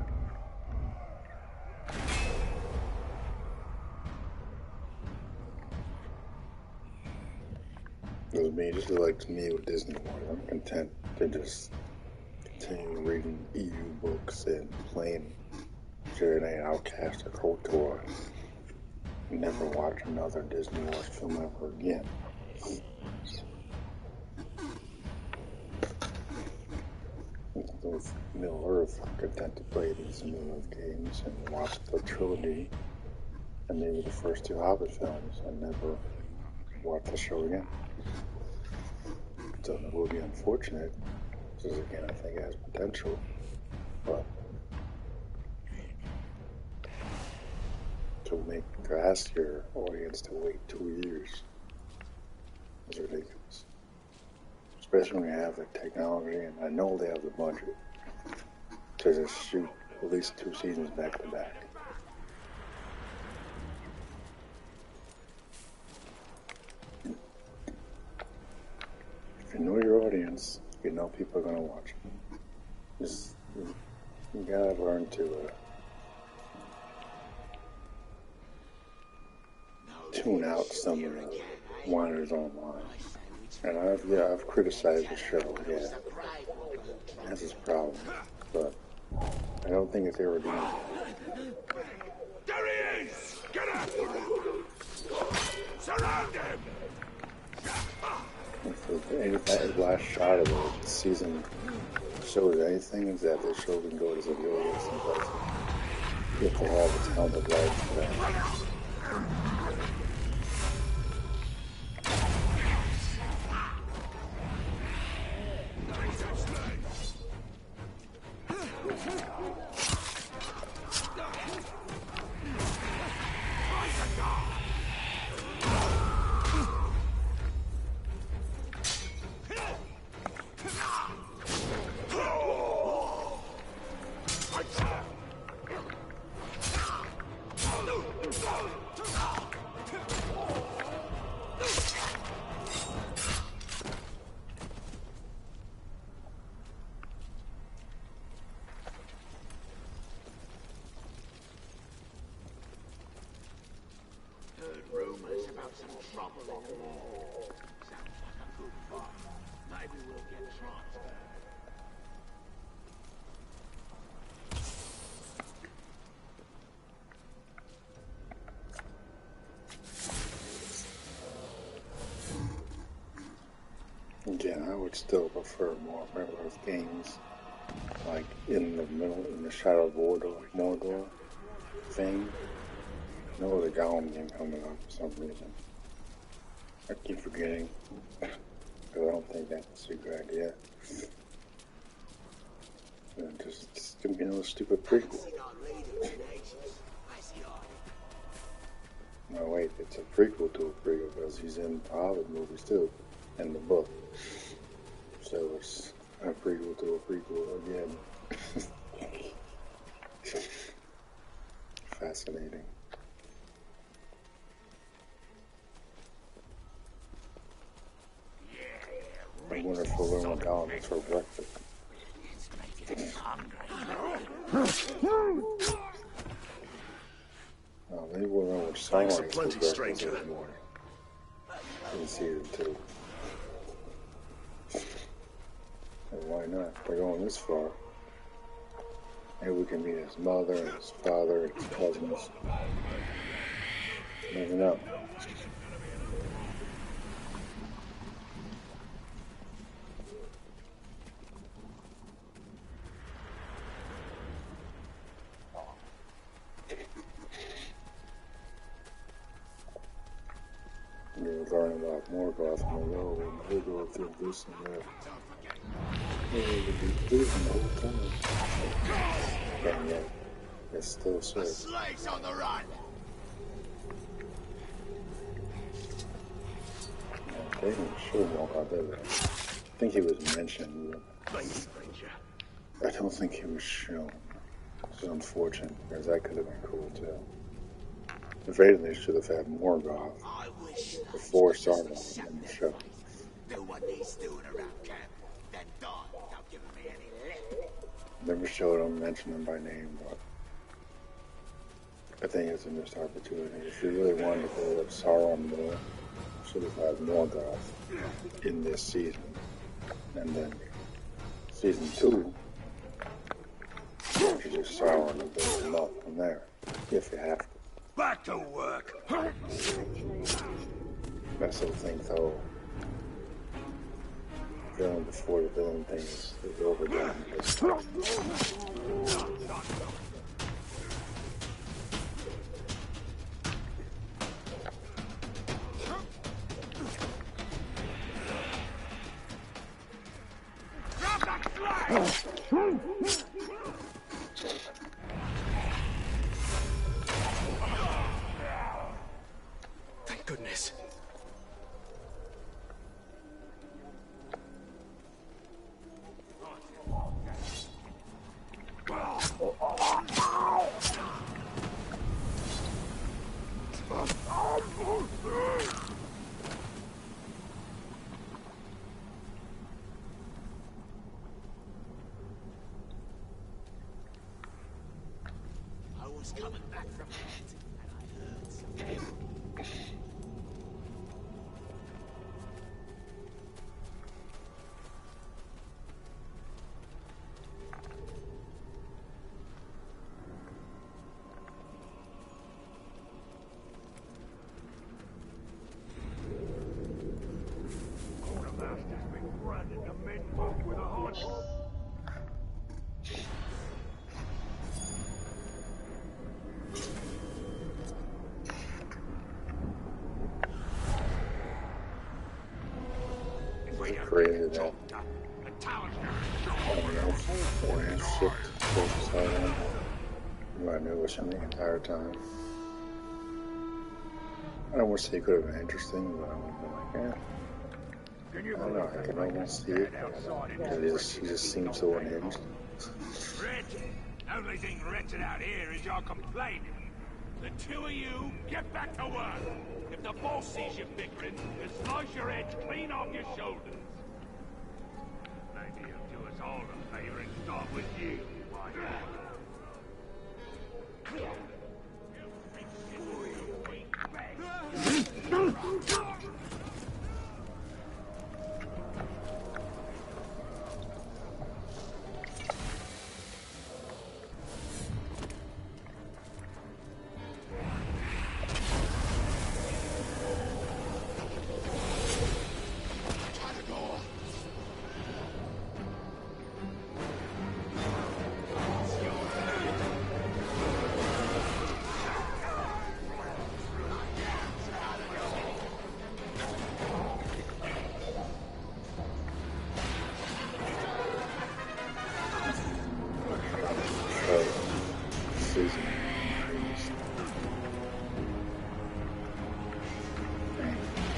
It was me, just like to me with Disney World. I'm content to just continue reading EU books and playing Jedi Outcast or KOTOR. Never watch another Disney World film ever again. With Middle Earth, I'm content to play these Middle Earth games and watch the trilogy and maybe the first 2 Hobbit films and never watch the show again. So it will be unfortunate, because again, I think it has potential, but to ask your audience to wait 2 years is ridiculous. Especially when you have the technology, and I know they have the budget to just shoot at least 2 seasons back to back. If you know your audience, you know people are gonna watch it. Just, you gotta learn to tune out some of the whiners online. And I've criticized the show, yeah. That's his problem. But I don't think it's ever been. There he is! Get after him! Surround him! If that last shot of the season shows anything, is that the show can go to civilians and places. If they have a talented life for that. Rumors about some trouble in the wall. Sounds like a good fun. Maybe we'll get transferred. Again, I would still prefer more Middle-earth games, like in the Shadow of Mordor thing. I know there's a Gollum game coming up for some reason. I keep forgetting, because I don't think that's a good idea. Just give me another stupid prequel. No, wait, it's a prequel to a prequel, because he's in the Hobbit movies too, in the book. So it's a prequel to a prequel again. Fascinating. I wonder if we'll learn what Gollum is for breakfast. Oh, maybe we'll learn what Sauron is for breakfast this morning. In season 2. And why not? We're going this far. Maybe we can meet his mother and his father and his cousins. Never know. You're learning about Morgoth on the road, and we'll go through this and that. Yeah, we'll be losing the whole time. And yet, it's still safe. Slaves on the run! They didn't show Morgoth, did they? I think he was mentioned, but I don't think he was shown. This is unfortunate, because that could have been cool too. If anything, they should have had Morgoth before Sauron in the show. Do what he's doing around camp, then die without giving me any lip. Never showed him, mentioned him by name, but I think it's a missed opportunity. If you really wanted to build up Sauron more, should have had Morgoth in this season. And then season 2, you just Sauron and build him up from there, if you have to. Back to work! I still think, though, villain before the villain thing is overdone. Thank goodness. I was coming back from that, and I heard something. Quartermaster's been branding the men with a hard. Created that. Or his ship focus on who I knew was him the entire time. I don't wish he could have been interesting, but I would have been like, yeah. I don't know, I can almost see it. He just seems so unhinged. Wretched. Only thing wretched out here is your complaining. The two of you, get back to work. If the boss sees you bickering, he'll slice your head clean off your shoulders. Maybe he'll do us all a favor and start with you, why not?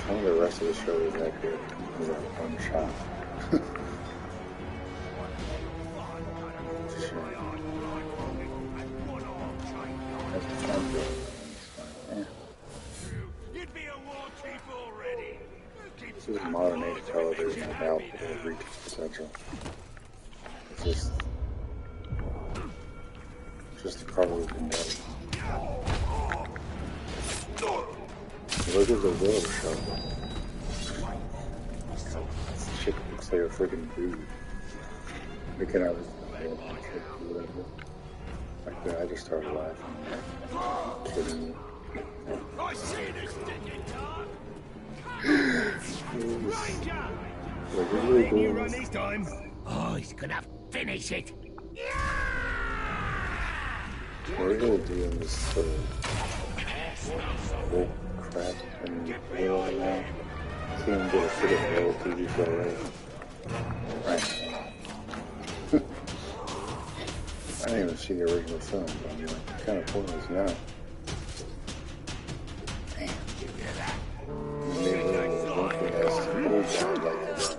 Some of the rest of the show is that good. It was like one shot. It's a shame. That's the fun bit. Yeah. You'd be a war chief already. This is modern age television without the reach potential. It's just the Carlos and Daddy. Look at the world show. This shit looks like a freaking dude. Looking at this, like that, I just started laughing. Kidding me. I see this stinking car. Like, we're really doing Run this. this time. Oh, he's gonna finish it. We're really doing this sort of crap and real right now. I can't even get a freaking real TV show right. Right. I didn't even see the original film, but I'm like, kind of pointless now. Damn. Maybe we'll look at this old guy like the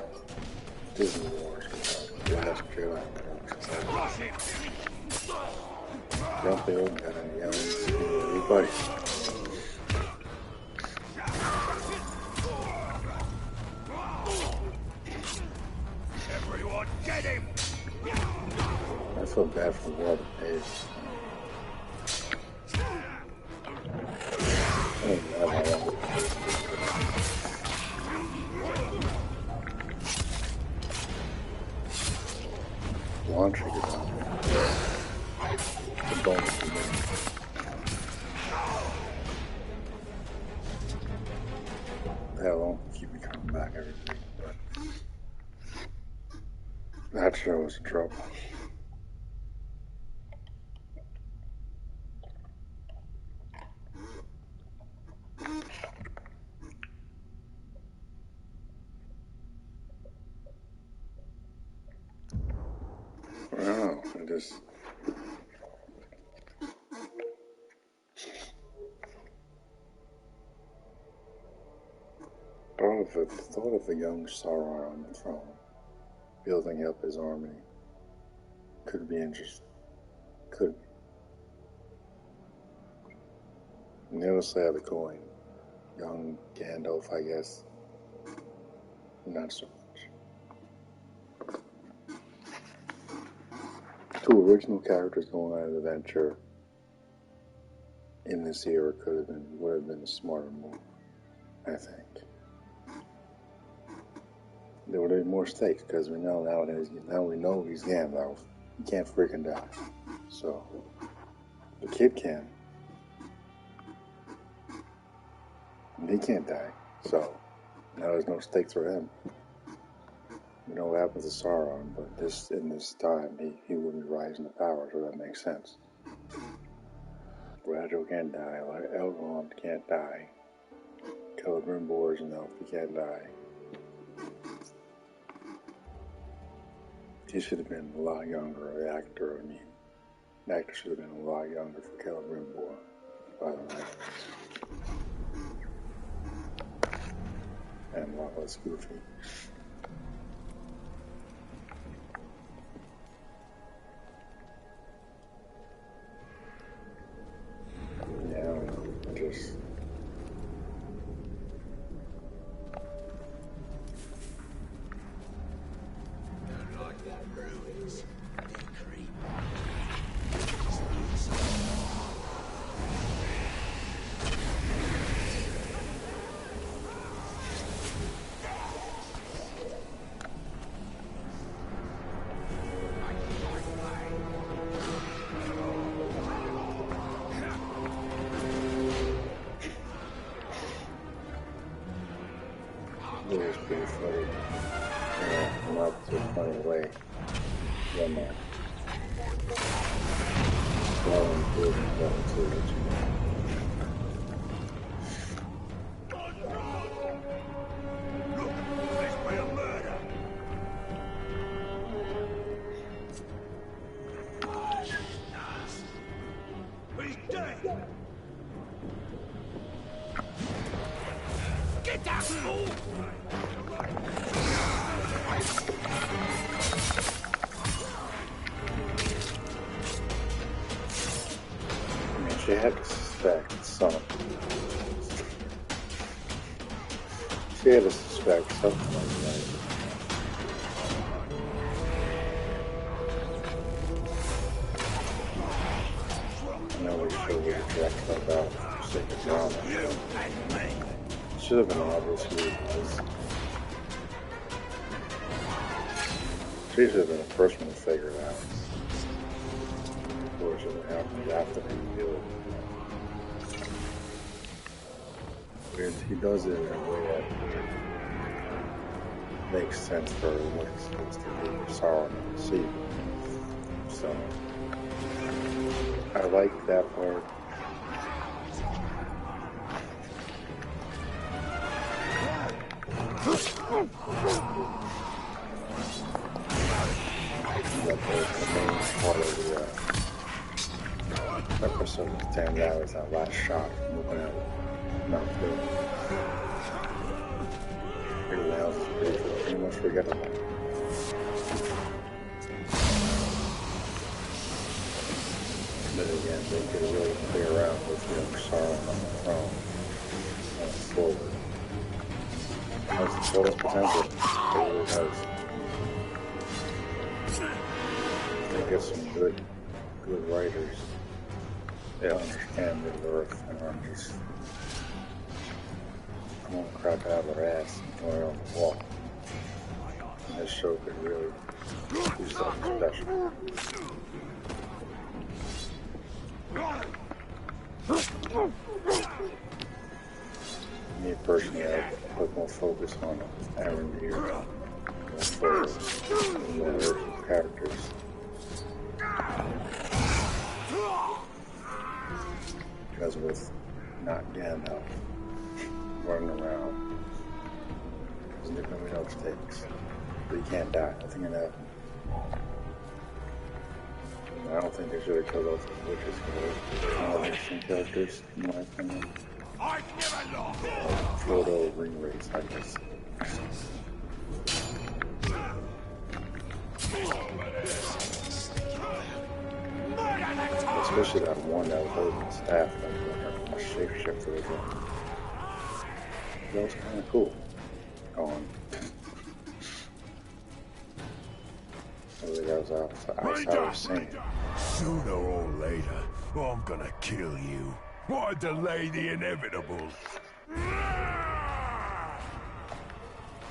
Disney Wars. Last Jedi. Grumpy old guy yelling, screaming at everybody. Everyone, get him! I feel bad for Walter Page. Oh, God, launch it on there. The bonus is there. That won't keep me coming back every week, but that show was in trouble. just thought of a young Sauron on the throne, building up his army. Could be interesting. Could be. On the other side of the coin, young Gandalf, I guess, not so much. Two original characters going on an adventure in this era would have been a smarter move, I think. There would have been more stakes because we know nowadays, now we know he's Gandalf. He can't freaking die. So, the kid can. And he can't die. So, now there's no stakes for him. We know what happens to Sauron, but in this time, he wouldn't rise into power, so that makes sense. Galadriel can't die, Elrond can't die. Celebrimbor is an elf, he can't die. He should have been a lot younger, the actor should have been a lot younger for Celebrimbor, by the way. And a lot less goofy. Yeah, just... It was pretty funny. Not too funny way. Yeah, man. Well, I'm good at that too, Get that fool! She had to suspect something. She had to suspect something like that. I know we should have checked about secret drama. It should have been obvious who it was. She should have been the first one to figure it out. Or should have happened after he killed. He does it in a way that makes sense for what he's supposed to be, Sauron to see. So, I like that part. That was the main part of the episode of 10 hours, that last shot, looking at it. Not good. Everything else is pretty much forgettable. But again, they could really play around with young Sauron on the throne and forward. That's the total potential. It really does. They get some good writers. They understand the earth and aren't just pulling crap out of their ass and throwing it on the wall. And this show could really do something special. Me personally, I put more focus on Arondir, more focus on more original characters. Because with not Gandalf running around, there's going to be no stakes. But he can't die. Nothing can happen. I don't think they should have killed off the witches because they're kind of interesting characters, in my opinion. Frodo ring race, I guess. Especially that one that was holding the staff, like a shapeshifter as well. That was kind of cool. That was outside of scene. Sooner or later, I'm gonna kill you. Why delay the inevitable?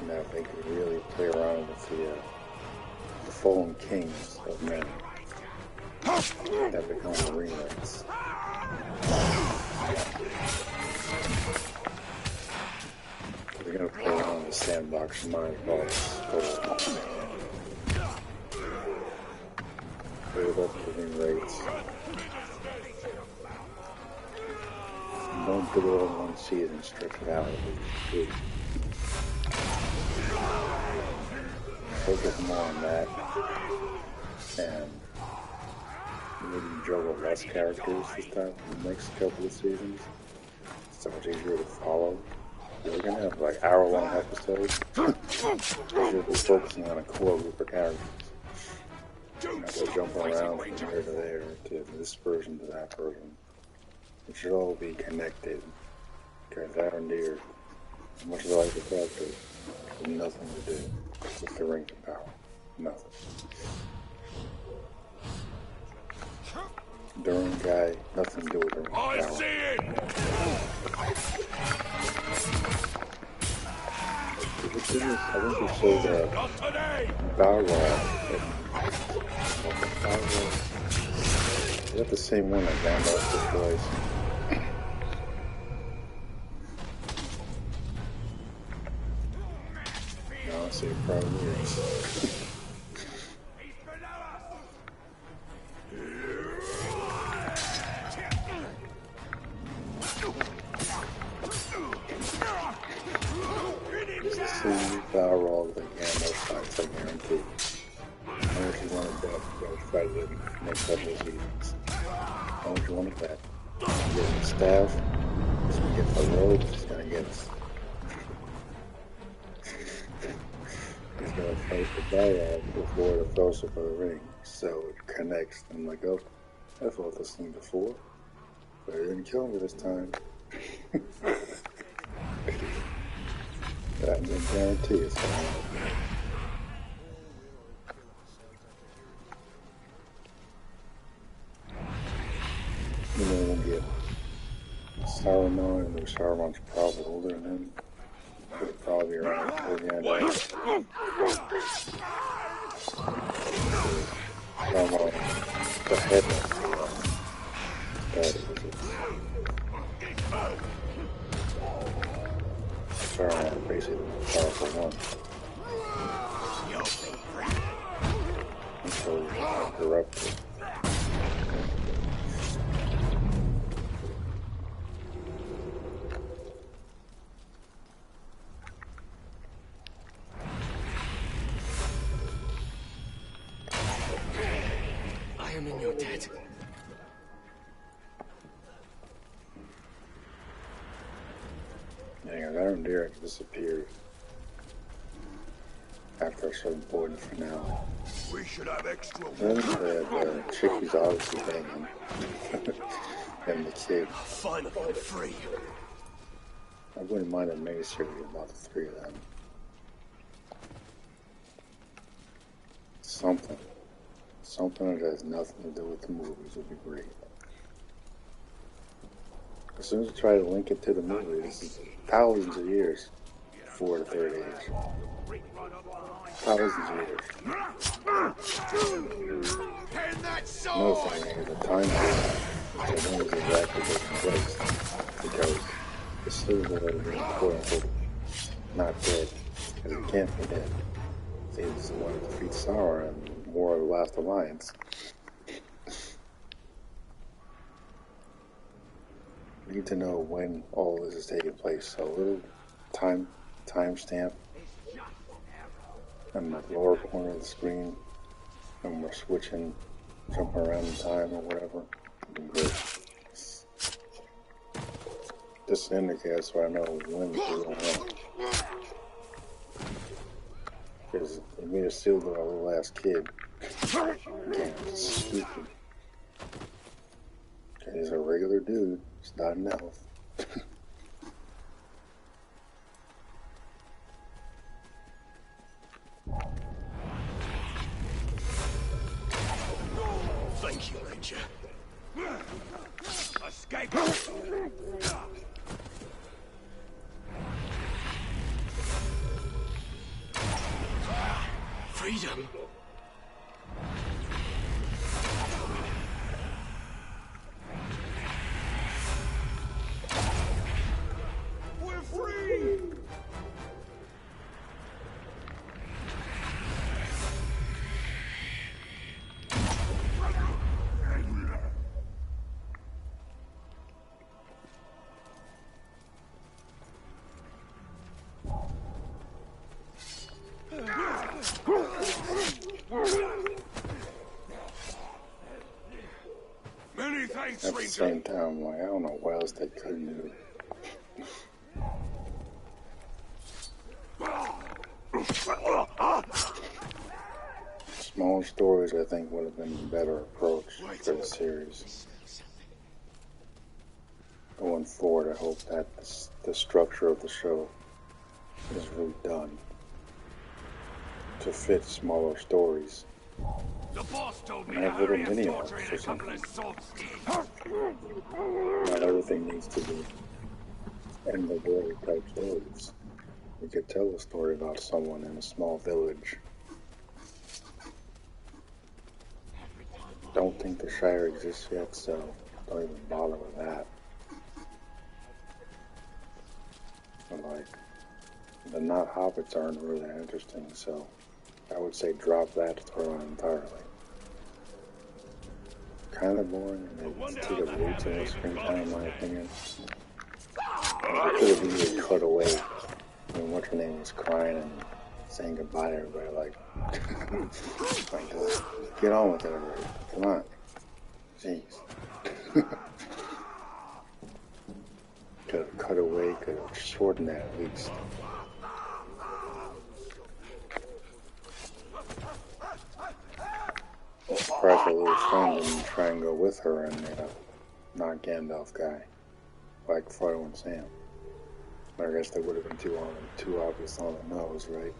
Now they could really play around with the fallen kings of men that become the ring race. They're gonna play around the sandbox mind box. Build up the win rates. Don't do it all in one season, stretch it out. Focus more on that, and maybe juggle less characters this time in the next couple of seasons. It's so much easier to follow. We're gonna have like hour-long episodes. We'll be focusing on a core group of characters. They'll jump around from here to there, to this version to that version. It should all be connected, because Arondir, as much as I like the character, has nothing to do with the Ring of Power. Nothing. Durham guy, nothing to do with the Ring of Power. I see it! I think we showed Balrog. Is that the same one that Gandalf destroys? No, I see it probably is. It's the same Balrog that Gandalf fights, I guarantee. I know what you wanted that, but I'll fight it in the next couple of seasons. I know what you wanted that. He's gonna get the staff, he's gonna get the robes, he's gonna get... He's gonna fight the Balrog before the Fellowship of the Ring, so it connects. I'm like, oh, I fought this thing before, but it didn't kill me this time. That I can guarantee it's gonna happen. You know, we'll get Saruman, and Saruman's probably older than him. He'll probably be around toward the end of Saruman, the head of Saruman, basically the most powerful one. Until he's corrupted. Arondir disappeared after a certain point for now. We should have extra Then the chick who's obviously banging and the kid. Finally, I'm free. I wouldn't mind a miniseries about the three of them. Something that has nothing to do with the movies would be great. As soon as you try to link it to the movie, this is thousands of years before the Third Age. Thousands of years. Another thing is the time period. So when is exactly taking place. Because the slaves that are being quote unquote not dead, because they can't be dead. They just want to defeat Sauron and War of the Last Alliance. We need to know when all this is taking place. So a little timestamp in the lower corner of the screen, and we're switching Jump around in time or whatever. It'd be great. This indicates so I know when to go on. Because they made a seal to our little ass kid. Again, it's stupid. Okay, he's a regular dude. It's not an elf. Thank you, Ranger. Escape! Freedom? We're free! Many thanks, At the Ranger. same time, like, I don't know what else they could do. Smaller stories, I think, would have been a better approach for the series. Going forward, I hope that the structure of the show is redone to fit smaller stories. The boss told me And to have little hurry mini and arcs torture or a couple something. of soft Not everything needs to be end of the world type stories. You could tell a story about someone in a small village. Don't think the Shire exists yet, so don't even bother with that. But like, the not hobbits aren't really that interesting, so I would say drop that storyline entirely. Kind of boring, and they take up way too much screen time, in my opinion. It could have easily cut away when what's her name was crying and saying goodbye to everybody. Like, like just get on with it already. Come on. Jeez. Could have cut away, could have shortened that at least. Surprise her little friend and try and go with her and not Gandalf guy. Like Frodo and Sam. But I guess that would have been too obvious on the nose, right?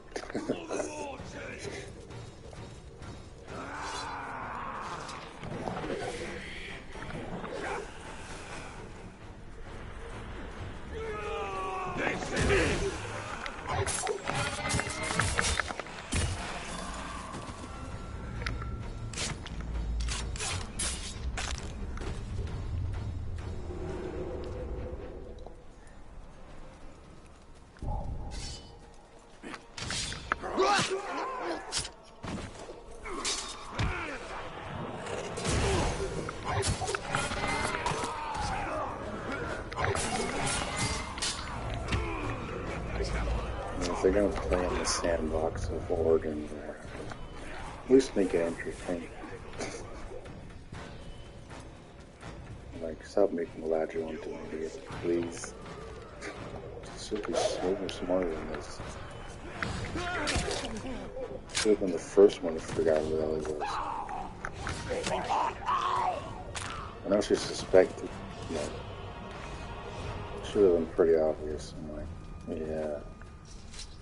If they're gonna play in the sandbox of Origins, at least make it interesting. Like, stop making Galadriel into an idiot, please. Should be so much smarter than this. Should have been the first one to figure out who the hell he was. I know she suspected, but should have been pretty obvious. I'm like, yeah,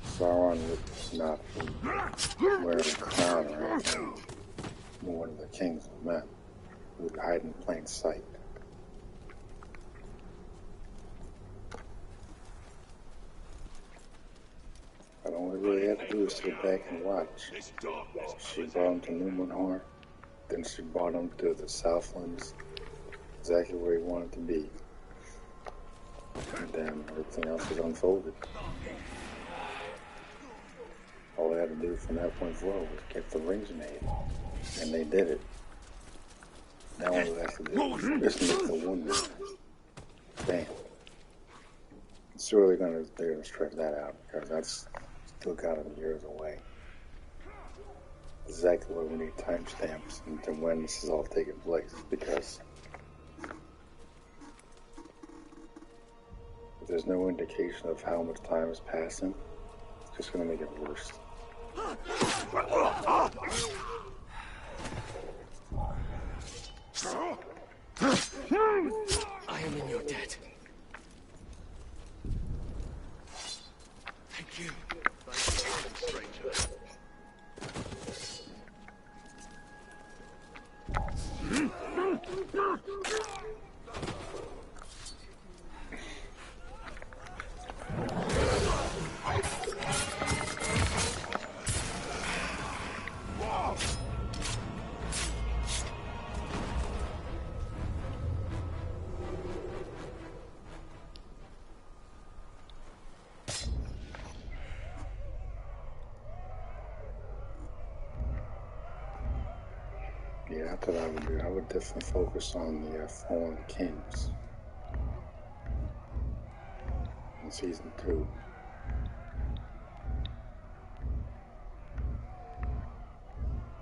Sauron would not be wearing a crown or anything. One of the kings of men who would hide in plain sight. But all we really had to do is sit back and watch. She brought him to Numenor, then she brought him to the Southlands, exactly where he wanted to be. And then everything else was unfolded. All they had to do from that point forward was get the rings made. And they did it. Now all they have to do is make the one ring. Bam. Surely they're gonna stretch that out, because that's still got them years away. exactly why we need timestamps and when this is all taking place, because if there's no indication of how much time is passing, it's just going to make it worse. I am in your debt. Thank you. Stranger. Yeah, that's what I would do. I would definitely focus on the Fallen Kings in Season 2.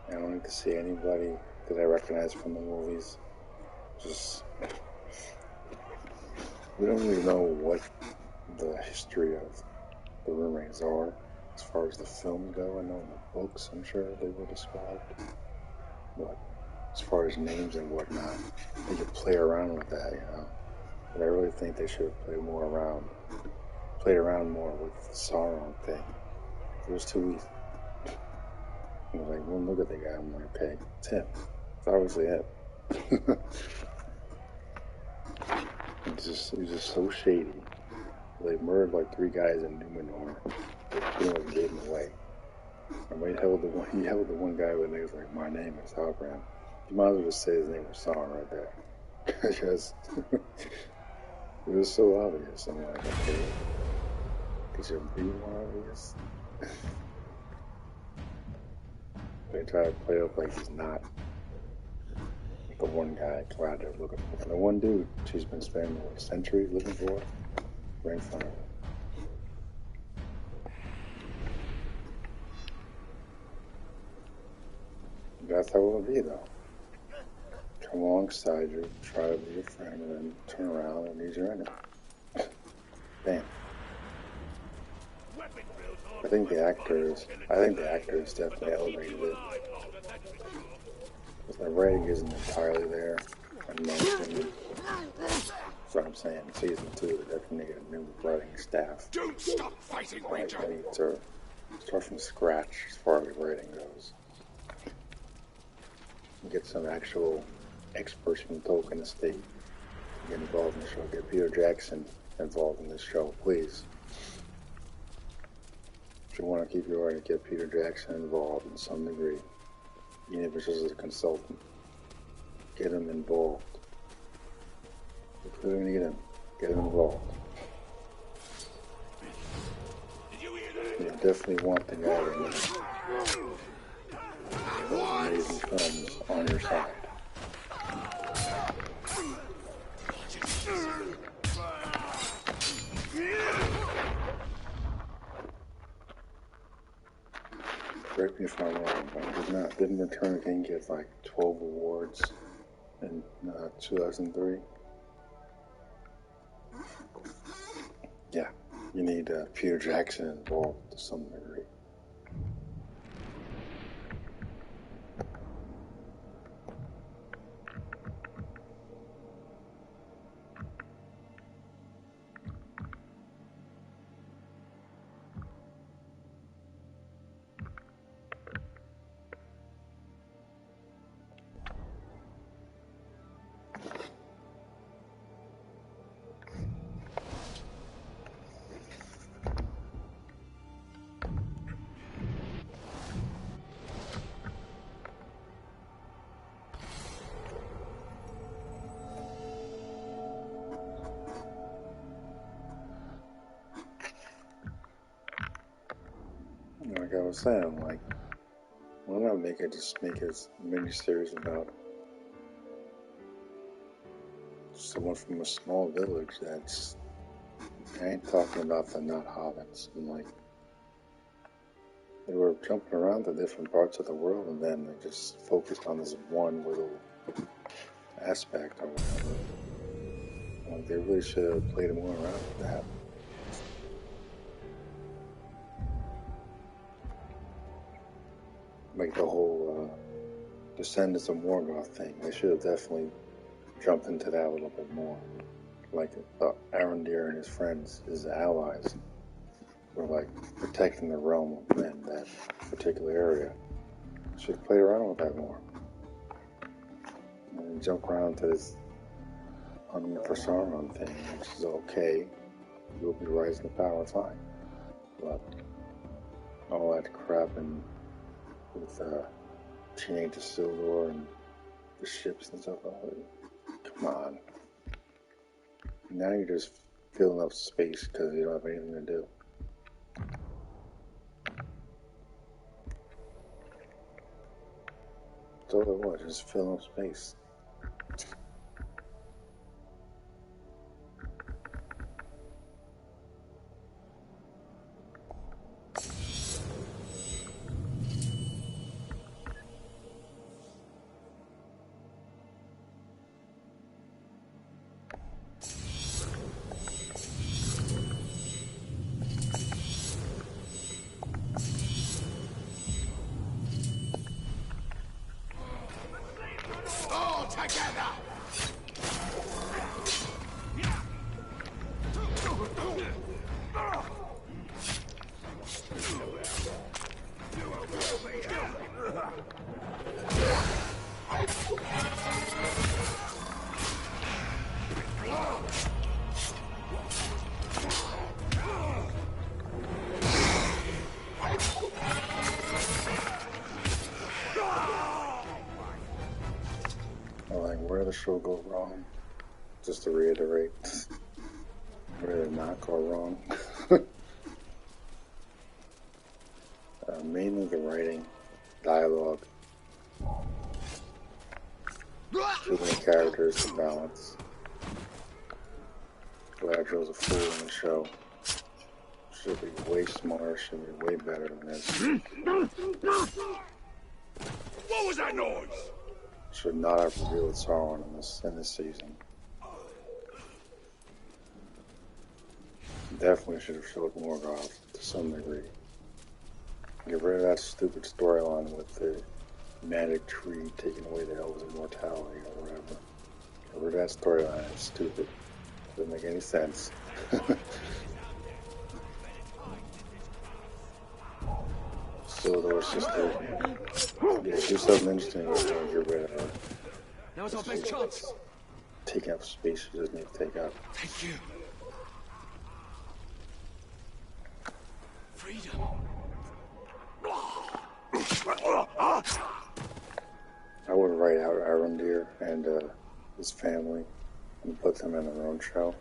I don't need to see anybody that I recognize from the movies. Just, we don't really know what the history of the Runaways are as far as the films go. I know in the books, I'm sure they were described. But as far as names and whatnot, they could play around with that, you know. But I really think they should have played around more with the Sauron thing. It was too easy. I was like, one look at the guy, I'm like, okay, it's him. It's obviously him. It was just so shady. They murdered like 3 guys in Numenor. They pretty much gave him away. And he held the one guy with name was like, my name is Halbrand. You might as well just say his name was Sauron right there. Because it was so obvious. I'm like, okay, is your be more obvious? They try to play up like he's not the one guy Clyde they're looking for. The one dude she's been spending centuries looking for, right in front of her. That's how it will be, though. Come alongside you, try to be your friend, and then turn around and he's your enemy. Bam. I think the actors definitely elevated it. Because the writing isn't entirely there, in my opinion. That's what I'm saying. Season 2, they definitely need a new writing staff. Don't stop fighting, Ranger. I need to start from scratch as far as writing goes. Get some actual experts from Tolkien Estate to get involved in the show. Get Peter Jackson involved in this show, please. If you want to keep your writing, get Peter Jackson involved in some degree. Even if it's just as a consultant. Get him involved. If you really need him, get him involved. You definitely want the guy that makes amazing films on your side. Correct me if I'm wrong, but didn't Return of the King get like 12 awards in 2003? Yeah, you need Peter Jackson involved to some degree. Like I was saying, like, why not make a mini-series about someone from a small village that's, I ain't talking about the not hobbits, and like, They were jumping around to different parts of the world, and then they just focused on this one little aspect or whatever. Like, they really should have played more around with that. Like the whole Descendants of Morgoth thing. They should have definitely jumped into that a little bit more. Like Arondir and his friends, his allies, were like protecting the realm in that particular area. Should have played around with that more. And jump around to this for Sauron thing, which is okay. You'll be rising to power, fine. But all that crap and with Teenage Isildur and the ships and stuff, come on. Now you're just filling up space because you don't have anything to do. That's all it was, just filling up space. Where did the show go wrong? Just to reiterate, where did it not go wrong? Mainly the writing, dialogue, too many characters to balance. Galadriel's a fool in the show. Should be way smarter, should be way better than this. What was that noise? Should not have revealed Sauron in this season. Definitely should have showed Morgoth to some degree. Get rid of that stupid storyline with the magic tree taking away the elves' immortality or whatever. Get rid of that storyline. It's stupid. Doesn't make any sense. Isildur's sister. Yeah, do something interesting. Get rid of her. That was our best chance. Taking up space she doesn't need to take up. Thank you. Freedom. I would write out Arondir and his family and put them in their own show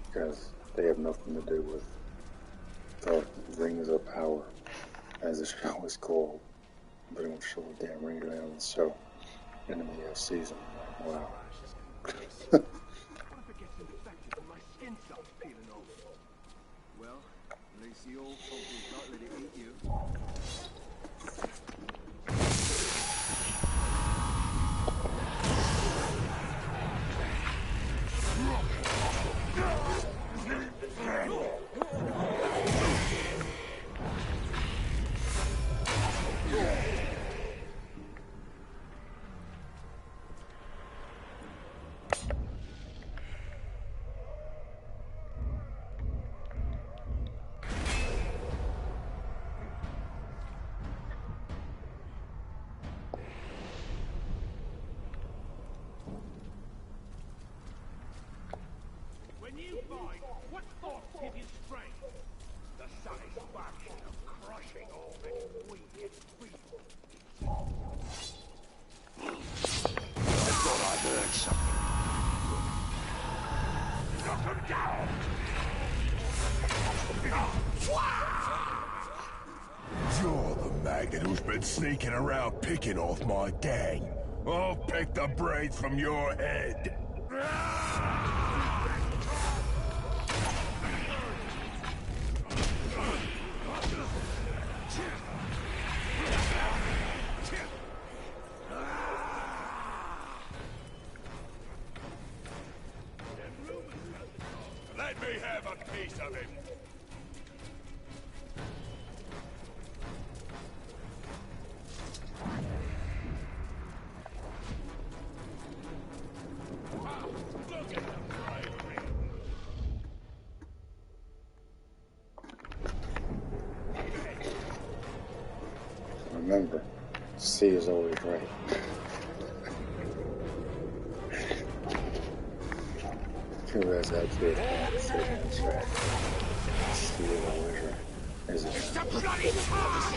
because they have nothing to do with the Rings of Power, as the show is called. They don't show the damn ring down the show in the season. Wow. Well, at least the old folk is not ready to eat you. When you fight, what thoughts give you strength? The satisfaction of crushing all this weak and feeble. I thought I heard something. Knock him down! You're the maggot who's been sneaking around picking off my gang. I'll pick the brains from your head. piece of him. Remember, C is always right. Who has absolute facts, that's right. C is always right. Is it? It's a bloody farce!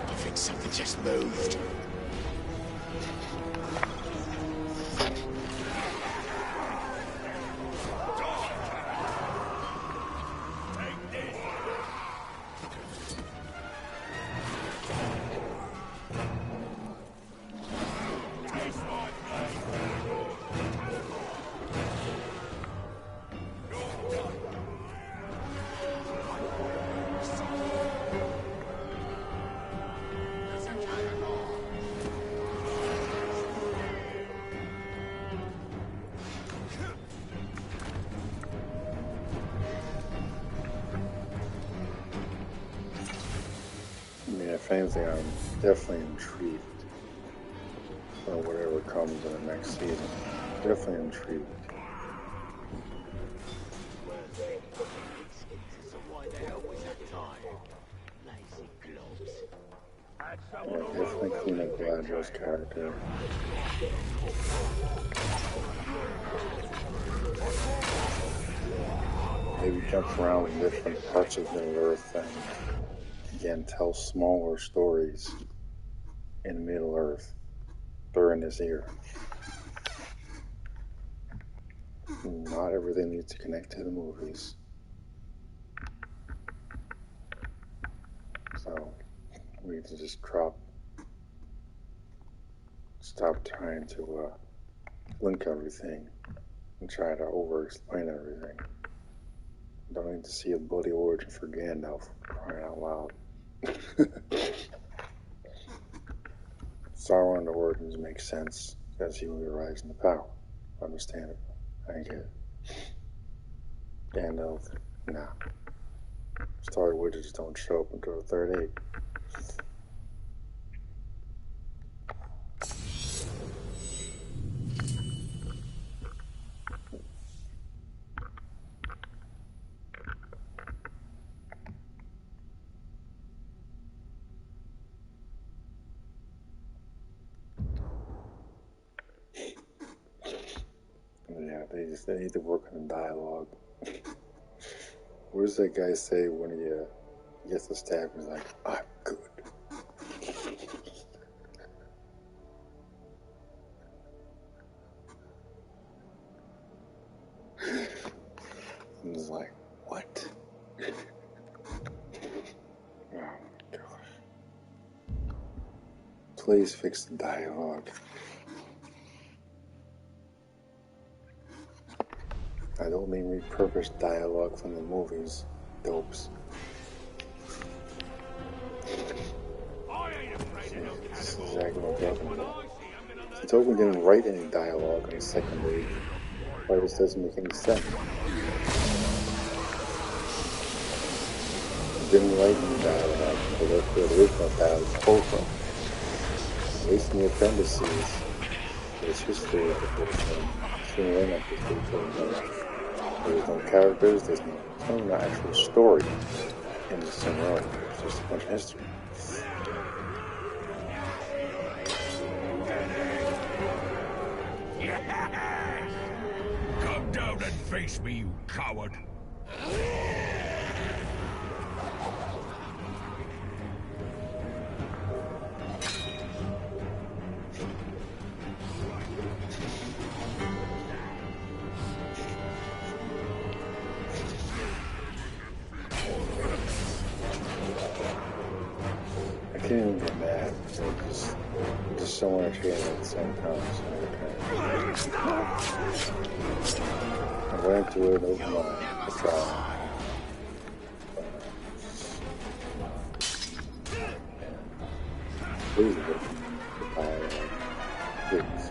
I think something just moved. If anything, I'm definitely intrigued by whatever comes in the next season. Definitely intrigued. Yeah, definitely clean up Galadriel's character. Maybe jump around in different parts of Middle-earth and again tell smaller stories in Middle-earth during this era. Not everything needs to connect to the movies. So we need to just stop trying to link everything and try to over-explain everything. Don't need to see a bloody origin for Gandalf, crying out loud. Sauron's origins make sense because he will rise into power. Understandable. I get it. Gandalf, nah. Star Witches don't show up until the third age. Yeah, they need to work on the dialogue. What does that guy say when he gets the stab? He's like, I'm good. And he's like, what? Oh my gosh. Please fix the dialogue. I don't mean repurposed dialogue from the movies, dopes. This is exactly what I'm talking about. He told me he didn't write any dialogue in the second movie. Why this doesn't make any sense. He didn't write any dialogue. He wrote the original dialogue pulled from. At least in the appendices, there's history of the British film. There's no characters, there's no actual story in the Silmarillion. It's just a bunch of history. Come down and face me, you coward! Just so entertaining at the same time. I went into it open mind to try. Please look by please.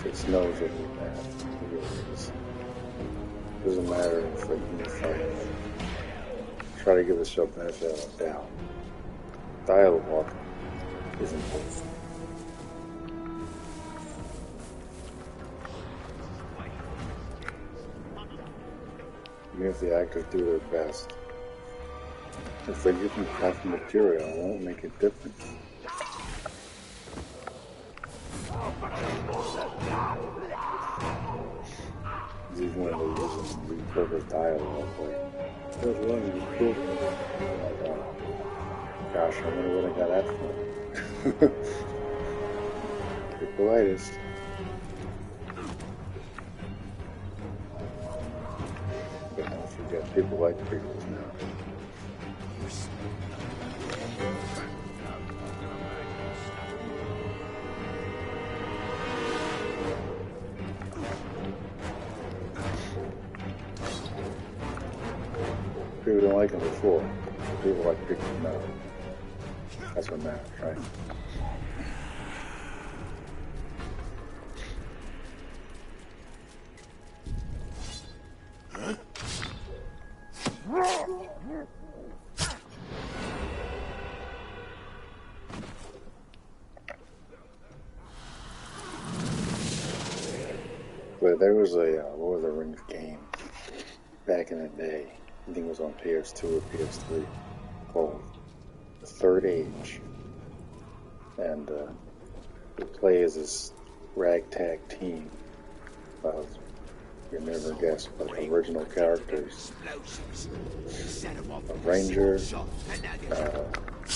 It's no really bad. It really is. Doesn't matter if like you fight. Try to give the show benefit of the doubt. Dialogue is important. Even if the actors do their best, if they give them crappy material, it won't make a difference. Even when they use repurposed dialogue, like, there's one improvement. Gosh, I wonder where they got that from. The politest. But don't forget, people like prequels now. People didn't like them before. People like prequels now. That's what matters, right? But there was a Lord of the Rings game back in the day. I think it was on PS2 or PS3 called The Third Age. And you play as this ragtag team of, you never guess, but original characters. A ranger,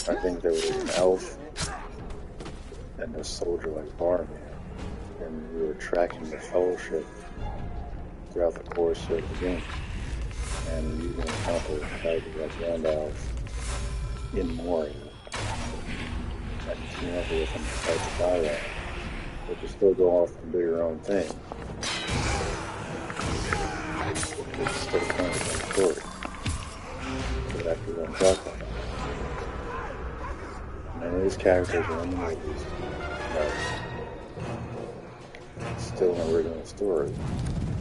I think there was an elf, and a soldier like Barman. And we were tracking the fellowship throughout the course of the game. And you can encounter characters like Gandalf in Moria. And team up with them to fight the dialogue. But you still go off and do your own thing. It's still kind of the story. So that's what I'm talking about. Many of these characters are in the movies. But it's still an original story.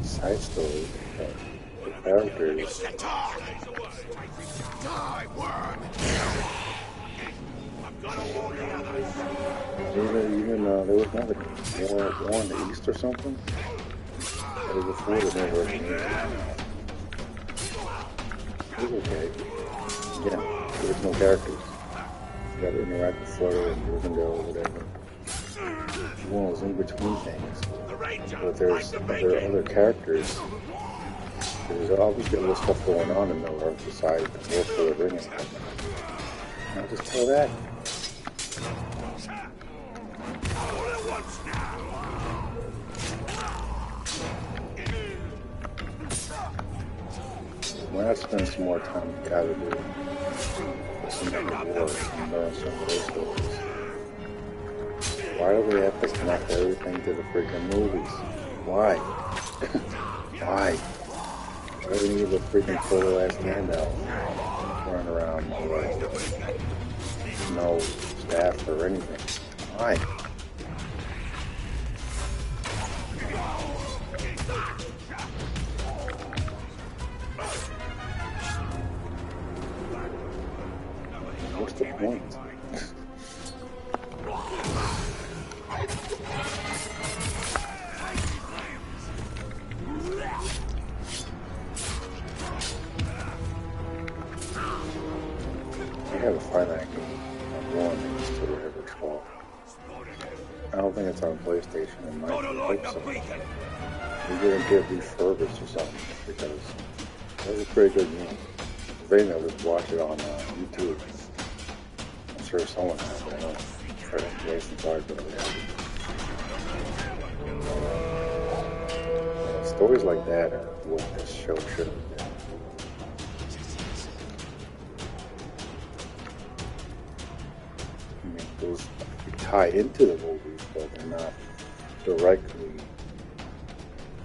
Side story. But the characters. Even there was another War in the East or something. It was before the new version. It was okay. Yeah, there was no characters. You got to interact with Frodo and Rivendell or whatever. One was in between things. But there's other characters. There's obviously other stuff going on in Middle Earth besides the Lord of the Rings. I'll just tell that. Why not spend some more time with Calibu? Some of the wars and learn some of those stories. Why do we have to connect everything to the freaking movies? Why? Why? Why do we need a freaking photo-ass Gandalf running around with no staff or anything? Why? What's the point? I gotta find that game. I'm going to whatever it's called. I don't think it's on PlayStation. It might be so. We didn't get refurbished or something because it was a pretty good game. If they know, just watch it on YouTube. I'm sure someone has it. I don't try to waste the time, but stories like that are what this show should have been. I mean, tie into the movies, but they're not directly,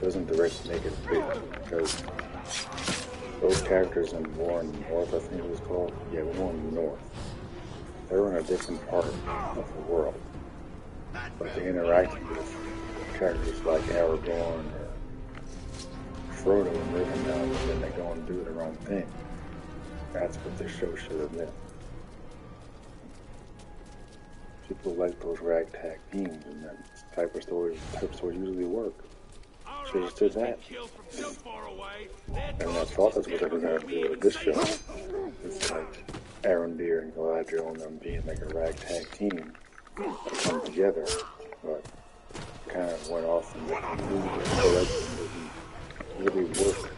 doesn't directly make it big, because those characters in War in the North, I think it was called, yeah, War in the North, they're in a different part of the world, but they interact with characters like Aragorn or Frodo and Rivendell, and then they go and do their own thing. That's what the show should have been. People like those ragtag teams, and that type of story usually work. Should have did that. And I thought that's what they were going to do with this show. It's like Arondir and Galadriel and them being like a ragtag team that come together, but kind of went off in the conclusion, so that didn't really work.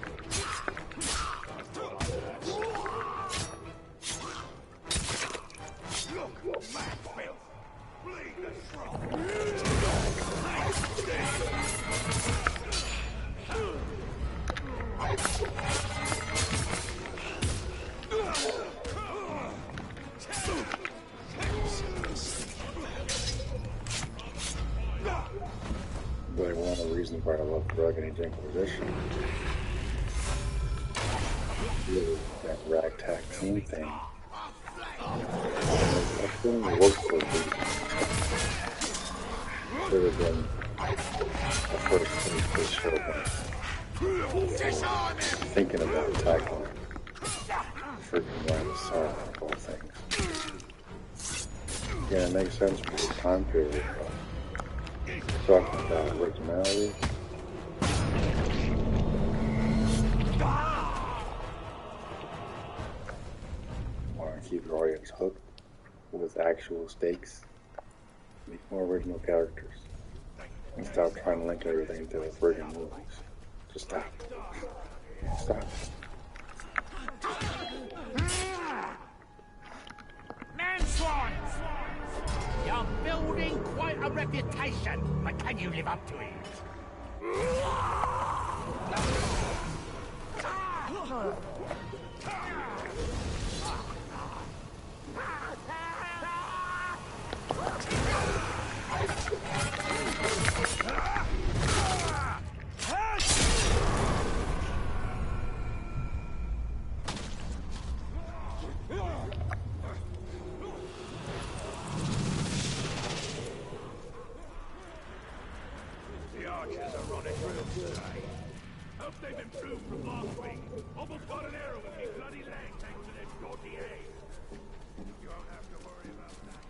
But one of the reasons why I love Dragon Age Inquisition is that ragtag team thing. I couldn't work for it. Should have been the first thing for the show. Thinking about tackling freaking Land of Sauron of all things. Yeah, it makes sense for the time period, but talking about originality. Want to keep your audience hooked with actual stakes. Make more original characters. And stop trying to link everything to the friggin' movies. Just stop. Stop. Manswine! You're building quite a reputation, but can you live up to it? The archers are on a drill today. Hope they've improved from last week. Almost got an arrow in me bloody leg thanks to this dodgy hay. You won't have to worry about that.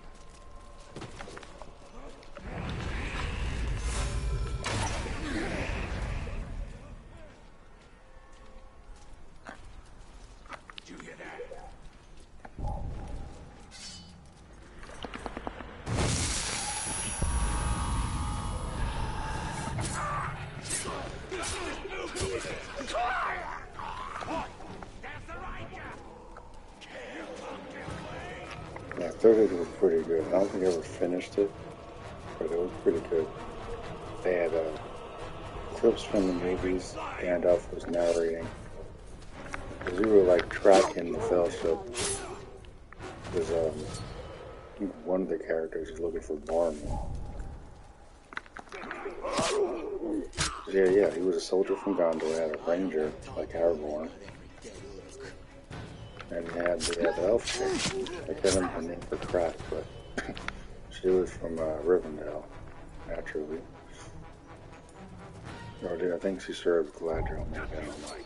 Did you hear that? Yeah, third it was pretty good. I don't think I ever finished it, but it was pretty good. They had clips from the movies. Gandalf was narrating. Because we were like tracking the Fellowship. Because one of the characters is looking for Barman. Yeah, he was a soldier from Gondor, had a ranger like Aragorn. And he had the elf chick. I can't remember her name for crap, but she was from Rivendell, naturally. Or I think she served Galadriel, maybe, I don't know.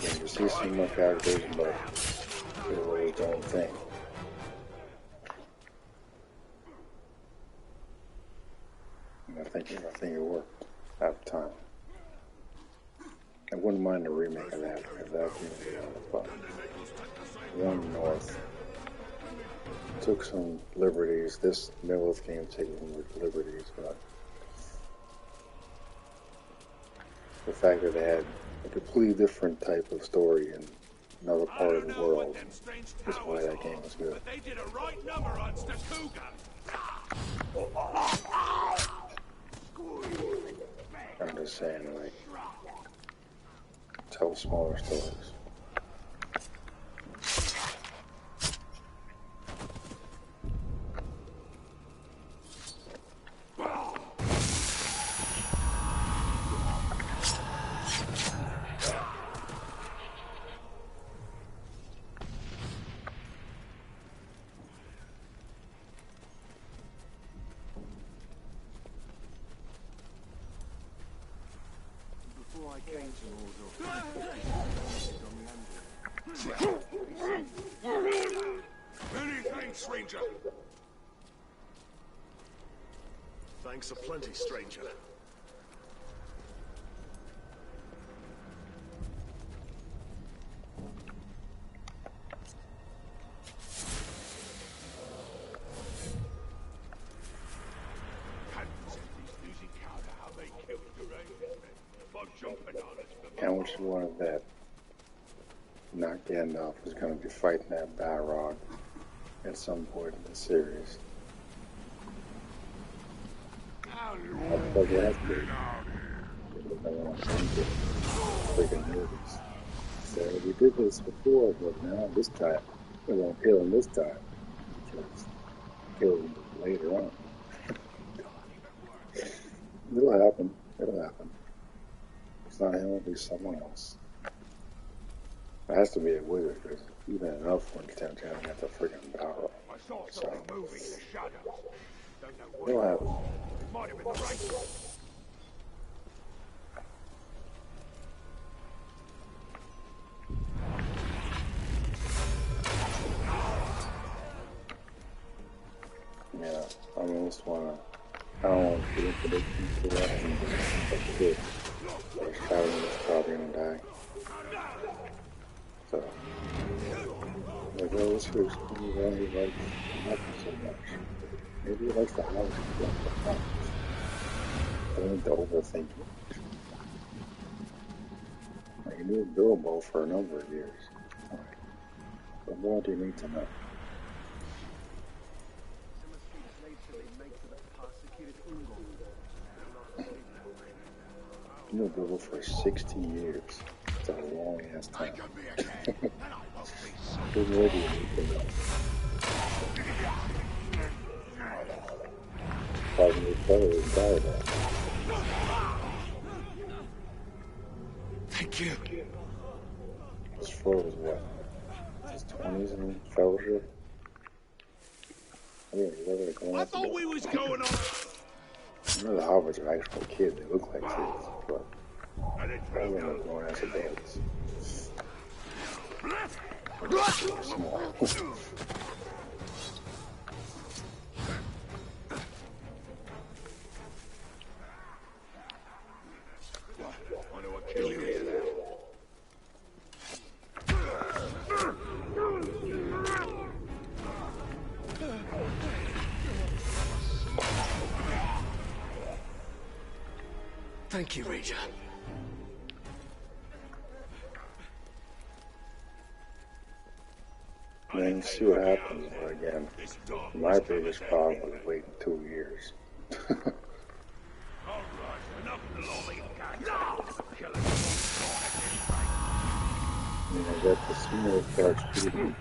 Yeah, you see some more characters, but they really don't think. I think it worked at the time. I wouldn't mind a remake of that because that would be a lot of fun. One North took some liberties. This Millith game taking liberties, but the fact that they had a completely different type of story in another part of the world is why that game was good. They did a right number on Stakuga. I'm just saying, like, tell smaller stories. Many thanks, Ranger. Thanks aplenty, stranger. How much you wanted that? Not Gandalf is going to be fighting that Balrog at some point in the series. But you have to. I want to change it. Freaking movies. So we did this before, but now this time we won't kill him this time. Just kill him later on. It'll happen. It'll happen. It's not him, it'll be someone else. It has to be a wizard, because even an elf wouldn't stand a chance against a freaking Balrog. So, it'll happen. Might have been the right. Yeah, I almost wanna. I don't want to get into this too often, but the kid, their shouting is probably gonna die. So, like, oh, this was cool, why he likes nothing so much. Maybe he likes the house, he likes the house. I don't need to overthink it. Like, you knew Bilbo for a number of years. Alright. But more do you need to know? You know Bilbo for 60 years. It's a long ass time. Good more do you need to know? Probably his brother was died of. Thank you. His four was what? His 20s in Fellowship? I mean, I thought we was going on. I know the hobbits are actual kids, they look like kids, but I don't know going as adults. Small. Thank you, Ranger. And then see what happens. But again, my biggest problem was waiting 2 years. I got the sooner it starts shooting,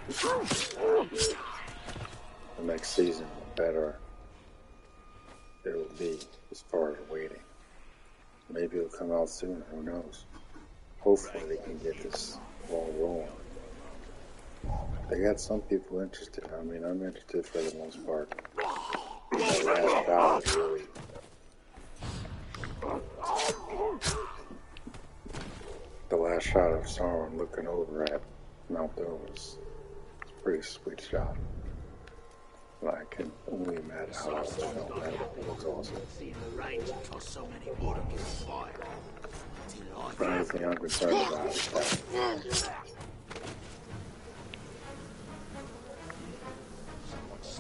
the next season, the better it will be as far as waiting. Maybe it'll come out sooner, who knows? Hopefully they can get this ball rolling. They got some people interested. I mean, I'm interested for the most part. The last battle is really... The last shot of Sauron looking over at Mount Doom was a pretty sweet shot. And I can only imagine how that was filmed. That looks awesome. The only thing I'm concerned about is that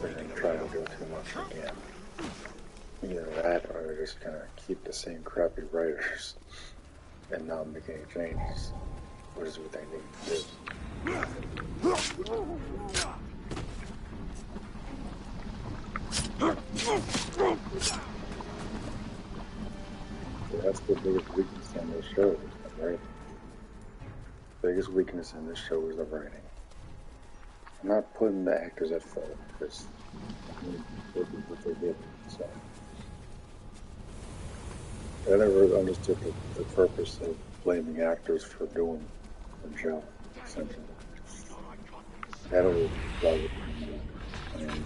they're going to try to do too much again. Either that or they're just going to keep the same crappy writers and not make any changes, which is what they need to do. So that's the biggest weakness in this show, is the writing. The biggest weakness in this show is the writing. I'm not putting the actors at fault, because they did what they did, so. I never understood the purpose of blaming actors for doing the job, essentially. That always bothered me. I mean,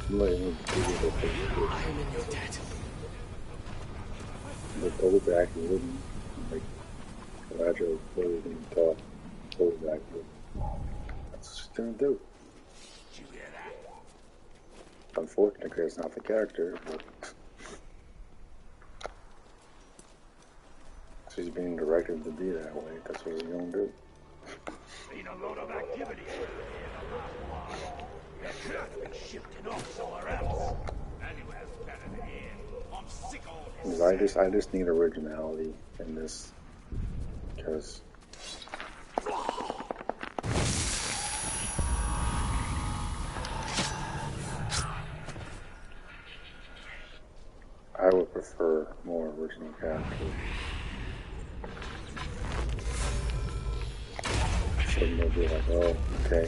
somebody needs to do what they do. I am in your debt. But go back and wouldn't make Gradually closed and taught closed active. That's what she's gonna do. Did you hear that? Unfortunate because it's not the character, but she's being directed to be that way. That's what she's gonna do. Been a lot of activity here the last while. They've been shifting off somewhere else. Anywhere's better than here. I'm sick of all this. I just need originality in this, because I would prefer more original characters. Shouldn't be like, oh, okay,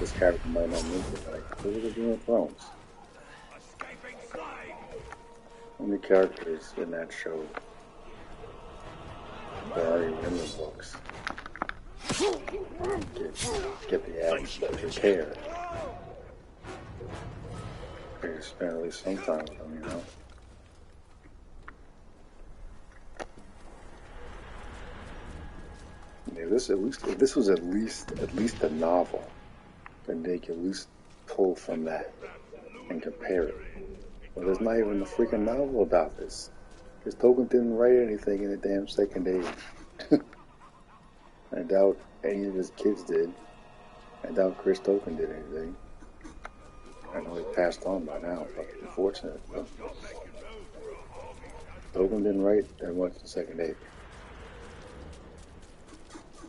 this character might not make it. Like, look at the Game of Thrones. Escaping slave. How many characters in that show are already in the books? Get the average prepared. You spend at least some time with them, you know. If this was at least a novel, then they could at least pull from that and compare it. Well, there's not even a freaking novel about this. Because Tolkien didn't write anything in the damn Second Age. I doubt any of his kids did. I doubt Chris Tolkien did anything. I know he passed on by now, but unfortunate. But Tolkien didn't write that much in Second Age.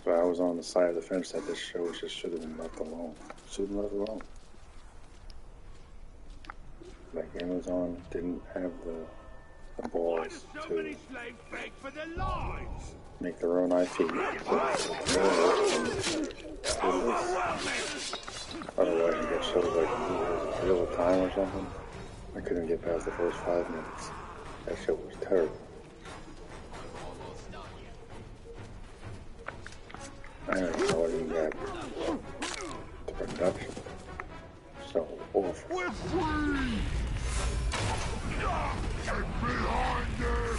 So I was on the side of the fence that this show just should have been left alone. Should have been left alone. Like Amazon didn't have the balls to make their own IP. Otherwise, you get shows like Wheel of Time or something. I couldn't get past the first 5 minutes. That show was terrible. I don't know what even got the production. So awful. We're free! Get behind him!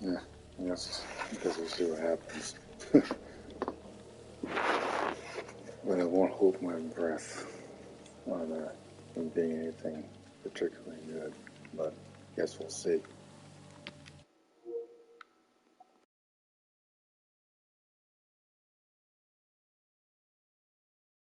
Yeah, yes, because we'll see what happens. But I won't hold my breath on being anything particularly good. But guess we'll see.